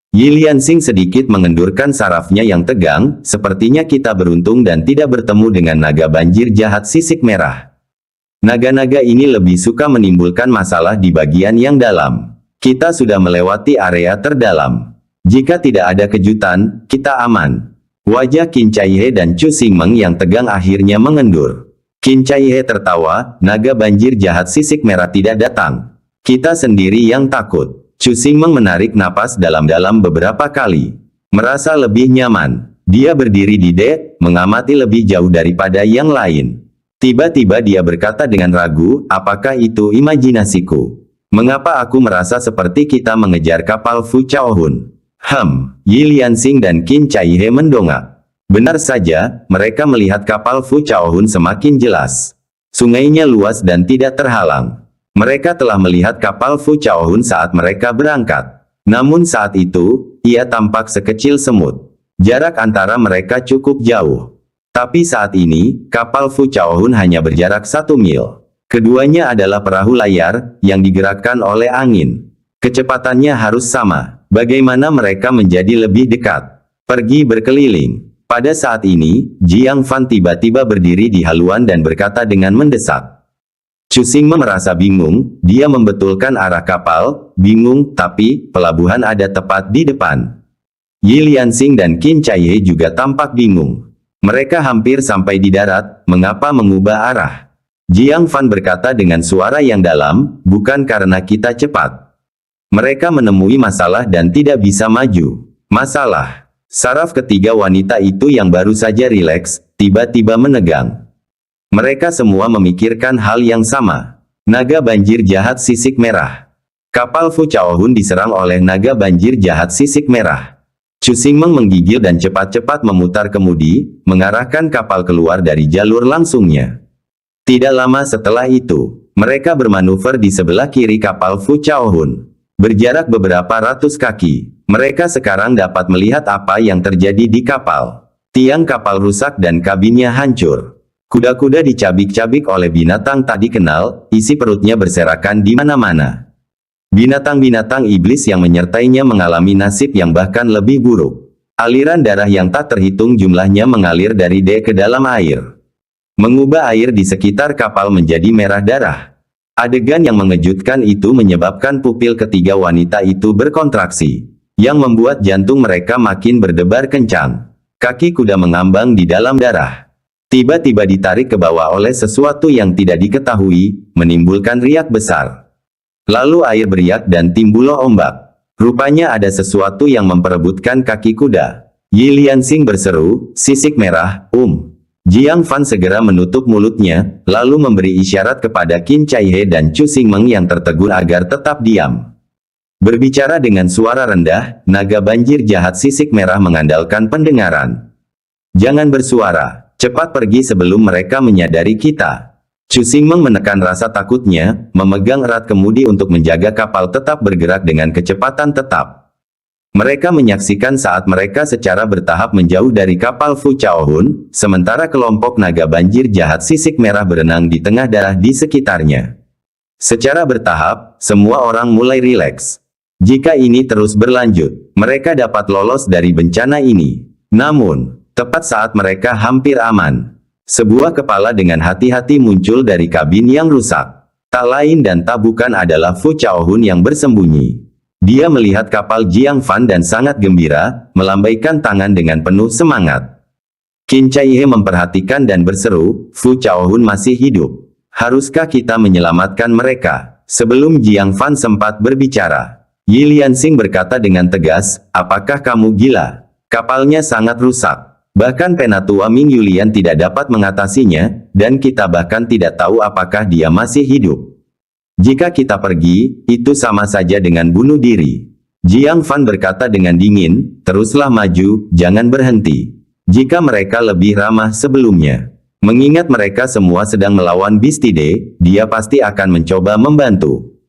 Yi Liansing sedikit mengendurkan sarafnya yang tegang, sepertinya kita beruntung dan tidak bertemu dengan naga banjir jahat sisik merah. Naga-naga ini lebih suka menimbulkan masalah di bagian yang dalam. Kita sudah melewati area terdalam. Jika tidak ada kejutan, kita aman. Wajah Qin Caihe dan Chu Xingmeng yang tegang akhirnya mengendur. Qin Caihe tertawa, naga banjir jahat sisik merah tidak datang. Kita sendiri yang takut. Chu Xingmeng menarik napas dalam-dalam beberapa kali. Merasa lebih nyaman. Dia berdiri di dek, mengamati lebih jauh daripada yang lain. Tiba-tiba dia berkata dengan ragu, apakah itu imajinasiku? Mengapa aku merasa seperti kita mengejar kapal Fu Chaohun? Yi Liansing dan Qin Caihe mendongak. Benar saja, mereka melihat kapal Fu Chaohun semakin jelas. Sungainya luas dan tidak terhalang. Mereka telah melihat kapal Fu Chaohun saat mereka berangkat. Namun saat itu, ia tampak sekecil semut. Jarak antara mereka cukup jauh. Tapi saat ini, kapal Fu Chaohun hanya berjarak 1 mil. Keduanya adalah perahu layar, yang digerakkan oleh angin. Kecepatannya harus sama. Bagaimana mereka menjadi lebih dekat? Pergi berkeliling. Pada saat ini, Jiang Fan tiba-tiba berdiri di haluan dan berkata dengan mendesak. Chu Xingmeng merasa bingung, dia membetulkan arah kapal, bingung, tapi, pelabuhan ada tepat di depan. Yi Lianxing dan Qin Caihe juga tampak bingung. Mereka hampir sampai di darat, mengapa mengubah arah? Jiang Fan berkata dengan suara yang dalam, bukan karena kita cepat. Mereka menemui masalah dan tidak bisa maju. Masalah. Saraf ketiga wanita itu yang baru saja rileks, tiba-tiba menegang. Mereka semua memikirkan hal yang sama. Naga banjir jahat sisik merah. Kapal Fu Chaohun diserang oleh naga banjir jahat sisik merah. Chu Xingmeng menggigil dan cepat-cepat memutar kemudi, mengarahkan kapal keluar dari jalur langsungnya. Tidak lama setelah itu, mereka bermanuver di sebelah kiri kapal Fu Chaohun. Berjarak beberapa ratus kaki, mereka sekarang dapat melihat apa yang terjadi di kapal. Tiang kapal rusak dan kabinnya hancur. Kuda-kuda dicabik-cabik oleh binatang tak dikenal, isi perutnya berserakan di mana-mana. Binatang-binatang iblis yang menyertainya mengalami nasib yang bahkan lebih buruk. Aliran darah yang tak terhitung jumlahnya mengalir dari dek ke dalam air. Mengubah air di sekitar kapal menjadi merah darah. Adegan yang mengejutkan itu menyebabkan pupil ketiga wanita itu berkontraksi, yang membuat jantung mereka makin berdebar kencang. Kaki kuda mengambang di dalam darah. Tiba-tiba ditarik ke bawah oleh sesuatu yang tidak diketahui, menimbulkan riak besar. Lalu air beriak dan timbul ombak. Rupanya ada sesuatu yang memperebutkan kaki kuda. Yi Lianxing berseru, sisik merah, Jiang Fan segera menutup mulutnya, lalu memberi isyarat kepada Qin Caihe dan Chu Xingmeng yang tertegun agar tetap diam. Berbicara dengan suara rendah, naga banjir jahat sisik merah mengandalkan pendengaran. Jangan bersuara, cepat pergi sebelum mereka menyadari kita. Chu Xingmeng menekan rasa takutnya, memegang erat kemudi untuk menjaga kapal tetap bergerak dengan kecepatan tetap. Mereka menyaksikan saat mereka secara bertahap menjauh dari kapal Fu Chaohun, sementara kelompok naga banjir jahat sisik merah berenang di tengah darah di sekitarnya. Secara bertahap, semua orang mulai rileks. Jika ini terus berlanjut, mereka dapat lolos dari bencana ini. Namun, tepat saat mereka hampir aman, sebuah kepala dengan hati-hati muncul dari kabin yang rusak. Tak lain dan tak bukan adalah Fu Chaohun yang bersembunyi. Dia melihat kapal Jiang Fan dan sangat gembira, melambaikan tangan dengan penuh semangat. Qin Caihe memperhatikan dan berseru, Fu Chaohun masih hidup. Haruskah kita menyelamatkan mereka? Sebelum Jiang Fan sempat berbicara, Yi Lianxing berkata dengan tegas, apakah kamu gila? Kapalnya sangat rusak. Bahkan Penatua Ming Yulian tidak dapat mengatasinya, dan kita bahkan tidak tahu apakah dia masih hidup. Jika kita pergi, itu sama saja dengan bunuh diri. Jiang Fan berkata dengan dingin, teruslah maju, jangan berhenti. Jika mereka lebih ramah sebelumnya. Mengingat mereka semua sedang melawan Bistide, dia pasti akan mencoba membantu.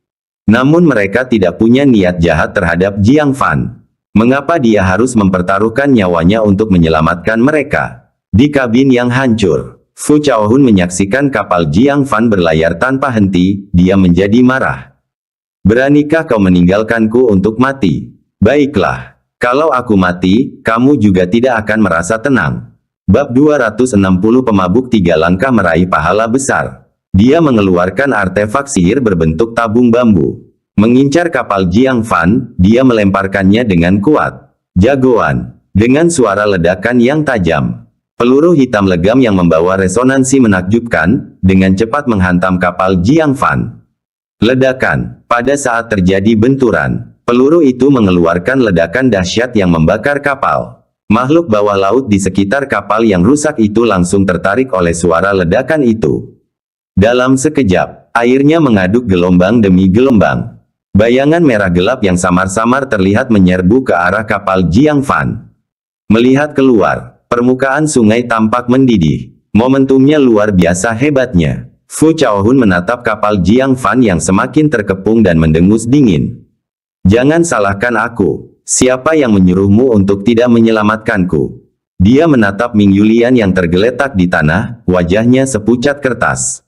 Namun mereka tidak punya niat jahat terhadap Jiang Fan. Mengapa dia harus mempertaruhkan nyawanya untuk menyelamatkan mereka? Di kabin yang hancur, Fu Chaohun menyaksikan kapal Jiang Fan berlayar tanpa henti, dia menjadi marah. Beranikah kau meninggalkanku untuk mati? Baiklah. Kalau aku mati, kamu juga tidak akan merasa tenang. Bab 260 Pemabuk 3 Langkah Meraih Pahala Besar. Dia mengeluarkan artefak sihir berbentuk tabung bambu. Mengincar kapal Jiang Fan, dia melemparkannya dengan kuat. Jagoan. Dengan suara ledakan yang tajam. Peluru hitam legam yang membawa resonansi menakjubkan, dengan cepat menghantam kapal Jiang Fan. Ledakan. Pada saat terjadi benturan, peluru itu mengeluarkan ledakan dahsyat yang membakar kapal. Makhluk bawah laut di sekitar kapal yang rusak itu langsung tertarik oleh suara ledakan itu. Dalam sekejap, airnya mengaduk gelombang demi gelombang. Bayangan merah gelap yang samar-samar terlihat menyerbu ke arah kapal Jiang Fan. Melihat keluar, Permukaan sungai tampak mendidih. Momentumnya luar biasa hebatnya. Fu Chaohun menatap kapal Jiang Fan yang semakin terkepung dan mendengus dingin. Jangan salahkan aku. Siapa yang menyuruhmu untuk tidak menyelamatkanku? Dia menatap Ming Yulian yang tergeletak di tanah, wajahnya sepucat kertas.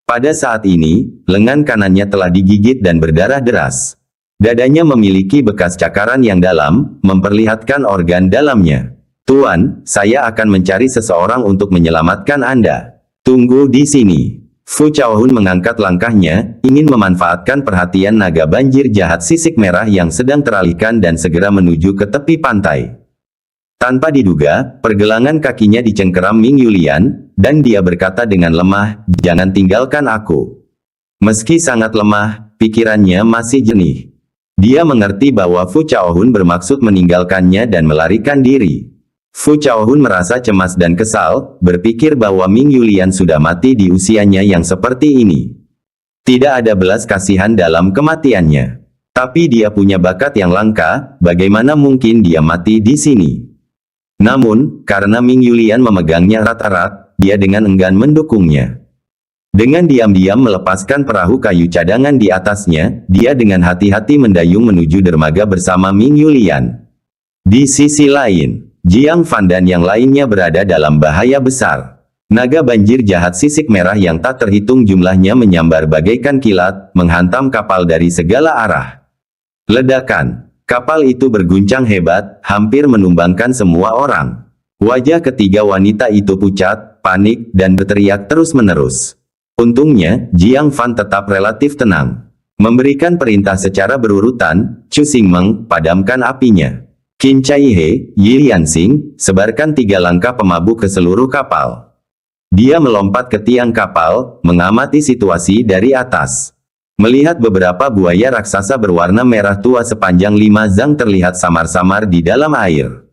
Pada saat ini, lengan kanannya telah digigit dan berdarah deras. Dadanya memiliki bekas cakaran yang dalam, memperlihatkan organ dalamnya. Tuan, saya akan mencari seseorang untuk menyelamatkan Anda. Tunggu di sini. Fu Chaohun mengangkat langkahnya, ingin memanfaatkan perhatian naga banjir jahat sisik merah yang sedang teralihkan dan segera menuju ke tepi pantai. Tanpa diduga, pergelangan kakinya dicengkeram Ming Yulian, dan dia berkata dengan lemah, "Jangan tinggalkan aku." Meski sangat lemah, pikirannya masih jernih. Dia mengerti bahwa Fu Chaohun bermaksud meninggalkannya dan melarikan diri. Fu Chaohun merasa cemas dan kesal, berpikir bahwa Ming Yulian sudah mati di usianya yang seperti ini. Tidak ada belas kasihan dalam kematiannya. Tapi dia punya bakat yang langka, bagaimana mungkin dia mati di sini? Namun, karena Ming Yulian memegangnya erat-erat, dia dengan enggan mendukungnya. Dengan diam-diam melepaskan perahu kayu cadangan di atasnya, dia dengan hati-hati mendayung menuju dermaga bersama Ming Yulian. Di sisi lain, Jiang Fan dan yang lainnya berada dalam bahaya besar. Naga banjir jahat sisik merah yang tak terhitung jumlahnya menyambar bagaikan kilat, menghantam kapal dari segala arah. Ledakan. Kapal itu berguncang hebat, hampir menumbangkan semua orang. Wajah ketiga wanita itu pucat, panik, dan berteriak terus-menerus. Untungnya, Jiang Fan tetap relatif tenang. Memberikan perintah secara berurutan, Chu Xingmeng, padamkan apinya. Qin Caihe, Yi Lianxing, sebarkan 3 langkah pemabuk ke seluruh kapal. Dia melompat ke tiang kapal, mengamati situasi dari atas. Melihat beberapa buaya raksasa berwarna merah tua sepanjang 5 zang terlihat samar-samar di dalam air.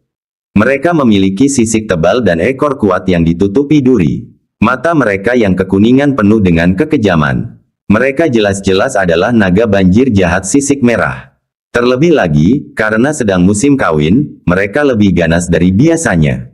Mereka memiliki sisik tebal dan ekor kuat yang ditutupi duri. Mata mereka yang kekuningan penuh dengan kekejaman. Mereka jelas-jelas adalah naga banjir jahat sisik merah. Terlebih lagi, karena sedang musim kawin, mereka lebih ganas dari biasanya.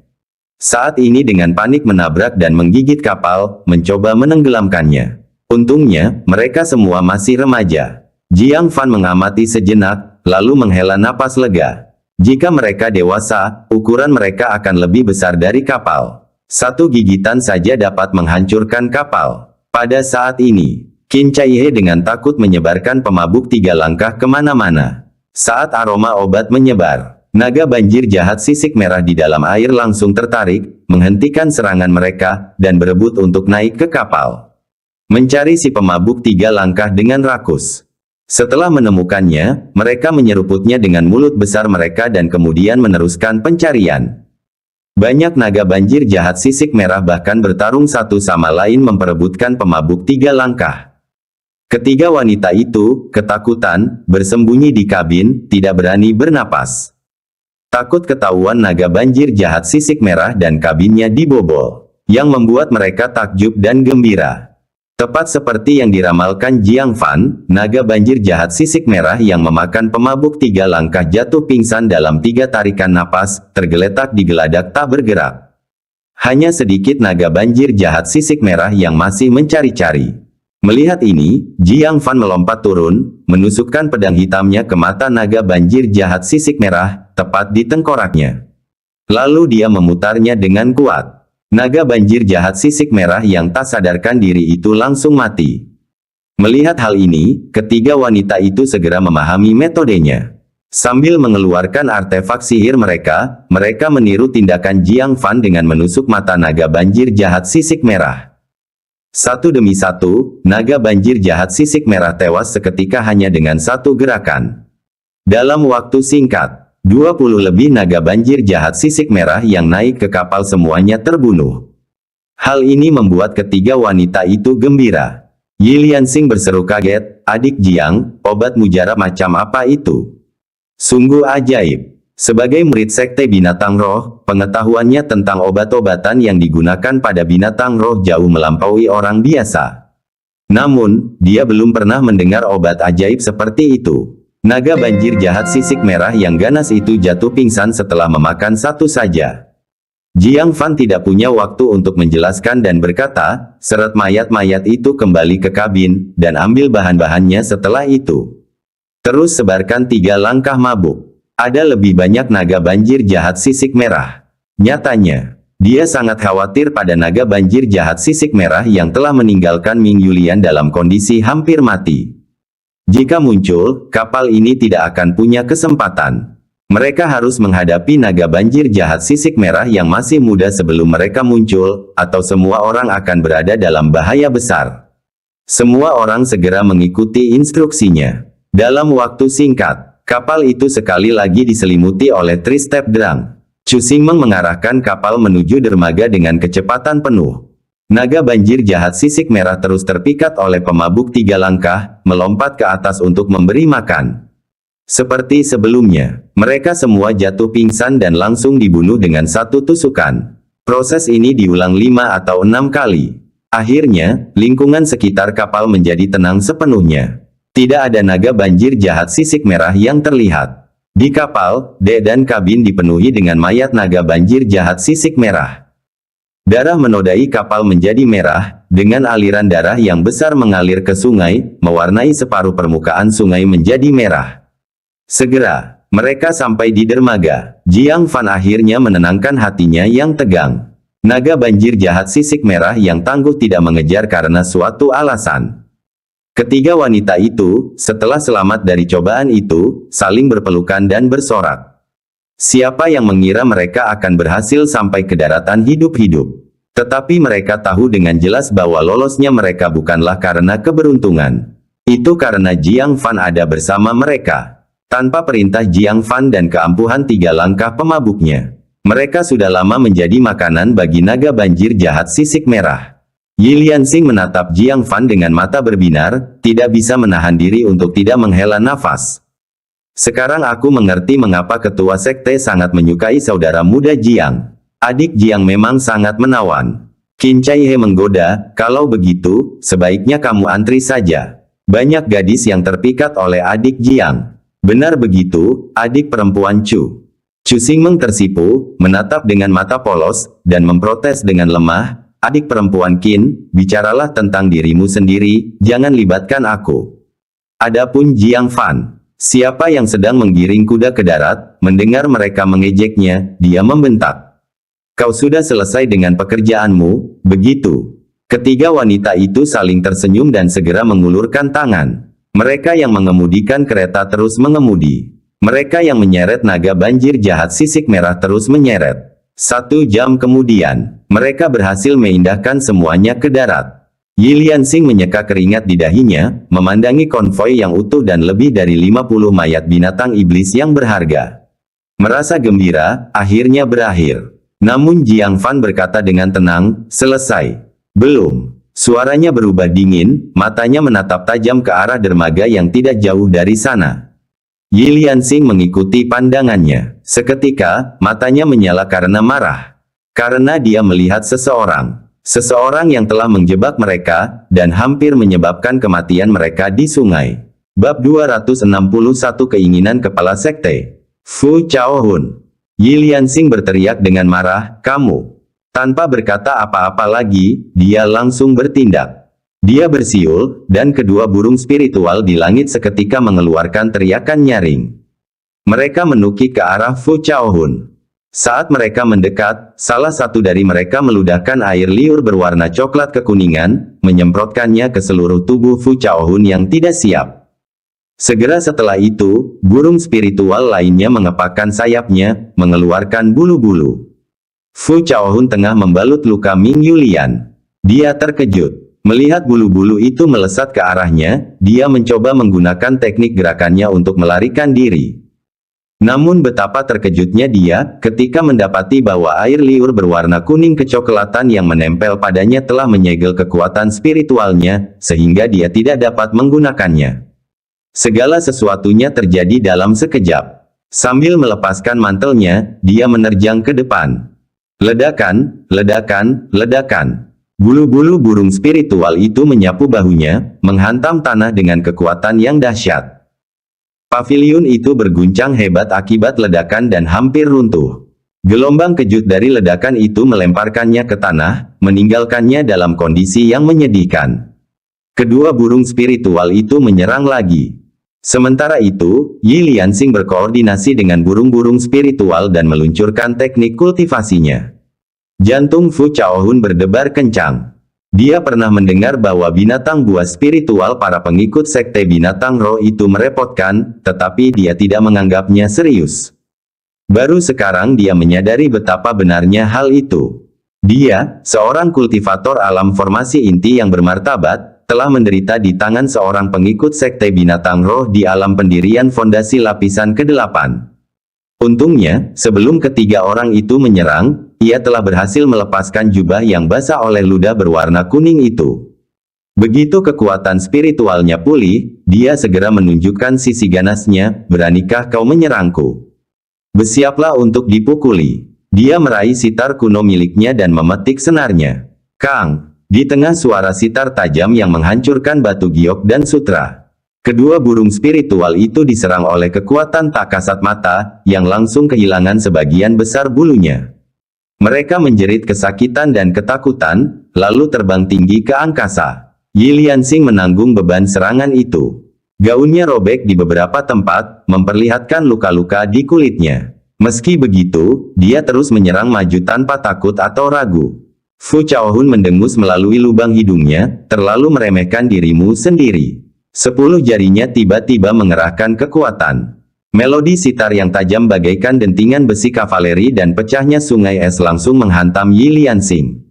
Saat ini dengan panik menabrak dan menggigit kapal, mencoba menenggelamkannya. Untungnya, mereka semua masih remaja. Jiang Fan mengamati sejenak, lalu menghela napas lega. Jika mereka dewasa, ukuran mereka akan lebih besar dari kapal. Satu gigitan saja dapat menghancurkan kapal. Pada saat ini, Qin Caihe dengan takut menyebarkan pemabuk 3 langkah kemana-mana. Saat aroma obat menyebar, naga banjir jahat sisik merah di dalam air langsung tertarik, menghentikan serangan mereka, dan berebut untuk naik ke kapal. Mencari si pemabuk 3 langkah dengan rakus. Setelah menemukannya, mereka menyeruputnya dengan mulut besar mereka dan kemudian meneruskan pencarian. Banyak naga banjir jahat sisik merah bahkan bertarung satu sama lain memperebutkan pemabuk 3 langkah. Ketiga wanita itu, ketakutan, bersembunyi di kabin, tidak berani bernapas. Takut ketahuan naga banjir jahat sisik merah dan kabinnya dibobol. Yang membuat mereka takjub dan gembira. Tepat seperti yang diramalkan Jiang Fan, naga banjir jahat sisik merah yang memakan pemabuk 3 langkah jatuh pingsan dalam 3 tarikan napas, tergeletak di geladak tak bergerak. Hanya sedikit naga banjir jahat sisik merah yang masih mencari-cari. Melihat ini, Jiang Fan melompat turun, menusukkan pedang hitamnya ke mata naga banjir jahat sisik merah, tepat di tengkoraknya. Lalu dia memutarnya dengan kuat. Naga banjir jahat sisik merah yang tak sadarkan diri itu langsung mati. Melihat hal ini, ketiga wanita itu segera memahami metodenya. Sambil mengeluarkan artefak sihir mereka, mereka meniru tindakan Jiang Fan dengan menusuk mata naga banjir jahat sisik merah. Satu demi satu, naga banjir jahat sisik merah tewas seketika hanya dengan satu gerakan. Dalam waktu singkat, 20 lebih naga banjir jahat sisik merah yang naik ke kapal semuanya terbunuh. Hal ini membuat ketiga wanita itu gembira. Yi Lianxing berseru kaget, "Adik Jiang, obat mujarab macam apa itu? Sungguh ajaib." Sebagai murid sekte binatang roh, pengetahuannya tentang obat-obatan yang digunakan pada binatang roh jauh melampaui orang biasa. Namun, dia belum pernah mendengar obat ajaib seperti itu. Naga banjir jahat sisik merah yang ganas itu jatuh pingsan setelah memakan satu saja. Jiang Fan tidak punya waktu untuk menjelaskan dan berkata, "Seret mayat-mayat itu kembali ke kabin, dan ambil bahan-bahannya setelah itu. Terus sebarkan 3 langkah mabuk. Ada lebih banyak naga banjir jahat sisik merah." Nyatanya, dia sangat khawatir pada naga banjir jahat sisik merah yang telah meninggalkan Ming Yulian dalam kondisi hampir mati. Jika muncul, kapal ini tidak akan punya kesempatan. Mereka harus menghadapi naga banjir jahat sisik merah yang masih muda sebelum mereka muncul, atau semua orang akan berada dalam bahaya besar. Semua orang segera mengikuti instruksinya. Dalam waktu singkat, kapal itu sekali lagi diselimuti oleh Three-Step Drang. Chu Xingmeng mengarahkan kapal menuju dermaga dengan kecepatan penuh. Naga banjir jahat sisik merah terus terpikat oleh pemabuk 3 langkah, melompat ke atas untuk memberi makan. Seperti sebelumnya, mereka semua jatuh pingsan dan langsung dibunuh dengan satu tusukan. Proses ini diulang 5 atau 6 kali. Akhirnya, lingkungan sekitar kapal menjadi tenang sepenuhnya. Tidak ada naga banjir jahat sisik merah yang terlihat. Di kapal, dek dan kabin dipenuhi dengan mayat naga banjir jahat sisik merah. Darah menodai kapal menjadi merah, dengan aliran darah yang besar mengalir ke sungai, mewarnai separuh permukaan sungai menjadi merah. Segera, mereka sampai di dermaga. Jiang Fan akhirnya menenangkan hatinya yang tegang. Naga banjir jahat sisik merah yang tangguh tidak mengejar karena suatu alasan. Ketiga wanita itu, setelah selamat dari cobaan itu, saling berpelukan dan bersorak. Siapa yang mengira mereka akan berhasil sampai ke daratan hidup-hidup? Tetapi mereka tahu dengan jelas bahwa lolosnya mereka bukanlah karena keberuntungan. Itu karena Jiang Fan ada bersama mereka. Tanpa perintah Jiang Fan dan keampuhan 3 langkah pemabuknya, mereka sudah lama menjadi makanan bagi naga banjir jahat sisik merah. Yi Lianxing menatap Jiang Fan dengan mata berbinar, tidak bisa menahan diri untuk tidak menghela nafas. Sekarang aku mengerti mengapa ketua sekte sangat menyukai saudara muda Jiang. Adik Jiang memang sangat menawan. Qin Cai He menggoda, kalau begitu, sebaiknya kamu antri saja. Banyak gadis yang terpikat oleh adik Jiang. Benar begitu, adik perempuan Chu. Chu Xingmeng tersipu, menatap dengan mata polos, dan memprotes dengan lemah, adik perempuan Qin, bicaralah tentang dirimu sendiri, jangan libatkan aku. Adapun Jiang Fan, siapa yang sedang menggiring kuda ke darat, mendengar mereka mengejeknya, dia membentak. Kau sudah selesai dengan pekerjaanmu, begitu. Ketiga wanita itu saling tersenyum dan segera mengulurkan tangan. Mereka yang mengemudikan kereta terus mengemudi. Mereka yang menyeret naga banjir jahat sisik merah terus menyeret. 1 jam kemudian, mereka berhasil memindahkan semuanya ke darat. Yi Lianxing menyeka keringat di dahinya, memandangi konvoi yang utuh dan lebih dari 50 mayat binatang iblis yang berharga. Merasa gembira, akhirnya berakhir. Namun Jiang Fan berkata dengan tenang, selesai. Belum. Suaranya berubah dingin, matanya menatap tajam ke arah dermaga yang tidak jauh dari sana. Yi Lianxing mengikuti pandangannya. Seketika, matanya menyala karena marah. Karena dia melihat seseorang. Seseorang yang telah menjebak mereka, dan hampir menyebabkan kematian mereka di sungai. Bab 261 Keinginan Kepala Sekte. Fu Chaohun. Yi Lianxing berteriak dengan marah, kamu. Tanpa berkata apa-apa lagi, dia langsung bertindak. Dia bersiul, dan kedua burung spiritual di langit seketika mengeluarkan teriakan nyaring. Mereka menukik ke arah Fu Chaohun. Saat mereka mendekat, salah satu dari mereka meludahkan air liur berwarna coklat kekuningan, menyemprotkannya ke seluruh tubuh Fu Chaohun yang tidak siap. Segera setelah itu, burung spiritual lainnya mengepakkan sayapnya, mengeluarkan bulu-bulu. Fu Chaohun tengah membalut luka Ming Yulian. Dia terkejut. Melihat bulu-bulu itu melesat ke arahnya, dia mencoba menggunakan teknik gerakannya untuk melarikan diri. Namun betapa terkejutnya dia, ketika mendapati bahwa air liur berwarna kuning kecoklatan yang menempel padanya telah menyegel kekuatan spiritualnya, sehingga dia tidak dapat menggunakannya. Segala sesuatunya terjadi dalam sekejap. Sambil melepaskan mantelnya, dia menerjang ke depan. Ledakan, ledakan, ledakan. Bulu-bulu burung spiritual itu menyapu bahunya, menghantam tanah dengan kekuatan yang dahsyat. Paviliun itu berguncang hebat akibat ledakan dan hampir runtuh. Gelombang kejut dari ledakan itu melemparkannya ke tanah, meninggalkannya dalam kondisi yang menyedihkan. Kedua burung spiritual itu menyerang lagi. Sementara itu, Yi Liansing berkoordinasi dengan burung-burung spiritual dan meluncurkan teknik kultivasinya. Jantung Fu Chaohun berdebar kencang. Dia pernah mendengar bahwa binatang buas spiritual para pengikut sekte binatang roh itu merepotkan, tetapi dia tidak menganggapnya serius. Baru sekarang dia menyadari betapa benarnya hal itu. Dia, seorang kultivator alam formasi inti yang bermartabat, telah menderita di tangan seorang pengikut sekte binatang roh di alam pendirian fondasi lapisan ke-8. Untungnya, sebelum ketiga orang itu menyerang, ia telah berhasil melepaskan jubah yang basah oleh ludah berwarna kuning itu. Begitu kekuatan spiritualnya pulih, dia segera menunjukkan sisi ganasnya, "Beranikah kau menyerangku? Bersiaplah untuk dipukuli." Dia meraih sitar kuno miliknya dan memetik senarnya. Kang! Di tengah suara sitar tajam yang menghancurkan batu giok dan sutra. Kedua burung spiritual itu diserang oleh kekuatan tak kasat mata, yang langsung kehilangan sebagian besar bulunya. Mereka menjerit kesakitan dan ketakutan, lalu terbang tinggi ke angkasa. Yi Liansing menanggung beban serangan itu. Gaunnya robek di beberapa tempat, memperlihatkan luka-luka di kulitnya. Meski begitu, dia terus menyerang maju tanpa takut atau ragu. Fu Chaohun mendengus melalui lubang hidungnya, "Terlalu meremehkan dirimu sendiri." 10 jarinya tiba-tiba mengerahkan kekuatan. Melodi sitar yang tajam bagaikan dentingan besi kavaleri dan pecahnya sungai es langsung menghantam Yi Liansing.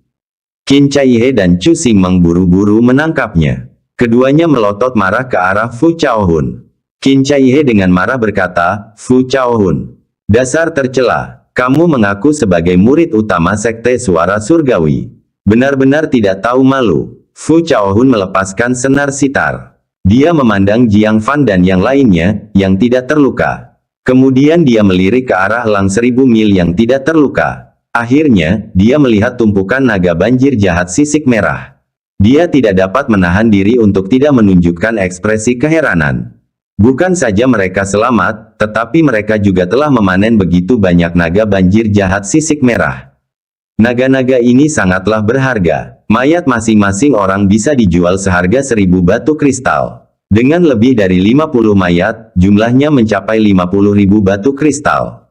Qin Chaihe dan Chu Xingmeng buru-buru menangkapnya. Keduanya melotot marah ke arah Fu Chaohun. Qin Chaihe dengan marah berkata, "Fu Chaohun, dasar tercela. Kamu mengaku sebagai murid utama sekte suara surgawi. Benar-benar tidak tahu malu." Fu Chaohun melepaskan senar sitar. Dia memandang Jiang Fan dan yang lainnya, yang tidak terluka. Kemudian dia melirik ke arah elang 1000 mil yang tidak terluka. Akhirnya, dia melihat tumpukan naga banjir jahat sisik merah. Dia tidak dapat menahan diri untuk tidak menunjukkan ekspresi keheranan. Bukan saja mereka selamat, tetapi mereka juga telah memanen begitu banyak naga banjir jahat sisik merah. Naga-naga ini sangatlah berharga. Mayat masing-masing orang bisa dijual seharga 1000 batu kristal. Dengan lebih dari 50 mayat, jumlahnya mencapai 50.000 batu kristal.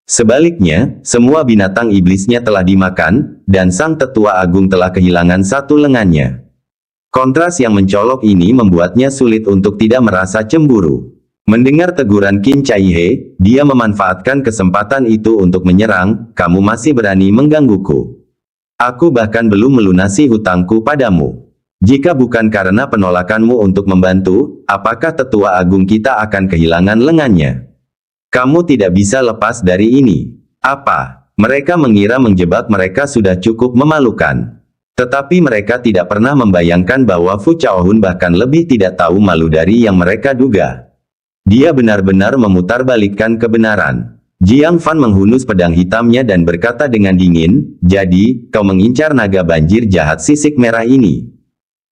Sebaliknya, semua binatang iblisnya telah dimakan, dan sang tetua agung telah kehilangan satu lengannya. Kontras yang mencolok ini membuatnya sulit untuk tidak merasa cemburu. Mendengar teguran Qin Chaihe, dia memanfaatkan kesempatan itu untuk menyerang, "Kamu masih berani menggangguku. Aku bahkan belum melunasi hutangku padamu. Jika bukan karena penolakanmu untuk membantu, apakah tetua agung kita akan kehilangan lengannya? Kamu tidak bisa lepas dari ini." Apa? Mereka mengira menjebak mereka sudah cukup memalukan. Tetapi mereka tidak pernah membayangkan bahwa Fu Chaohun bahkan lebih tidak tahu malu dari yang mereka duga. Dia benar-benar memutarbalikkan kebenaran. Jiang Fan menghunus pedang hitamnya dan berkata dengan dingin, "Jadi, kau mengincar naga banjir jahat sisik merah ini."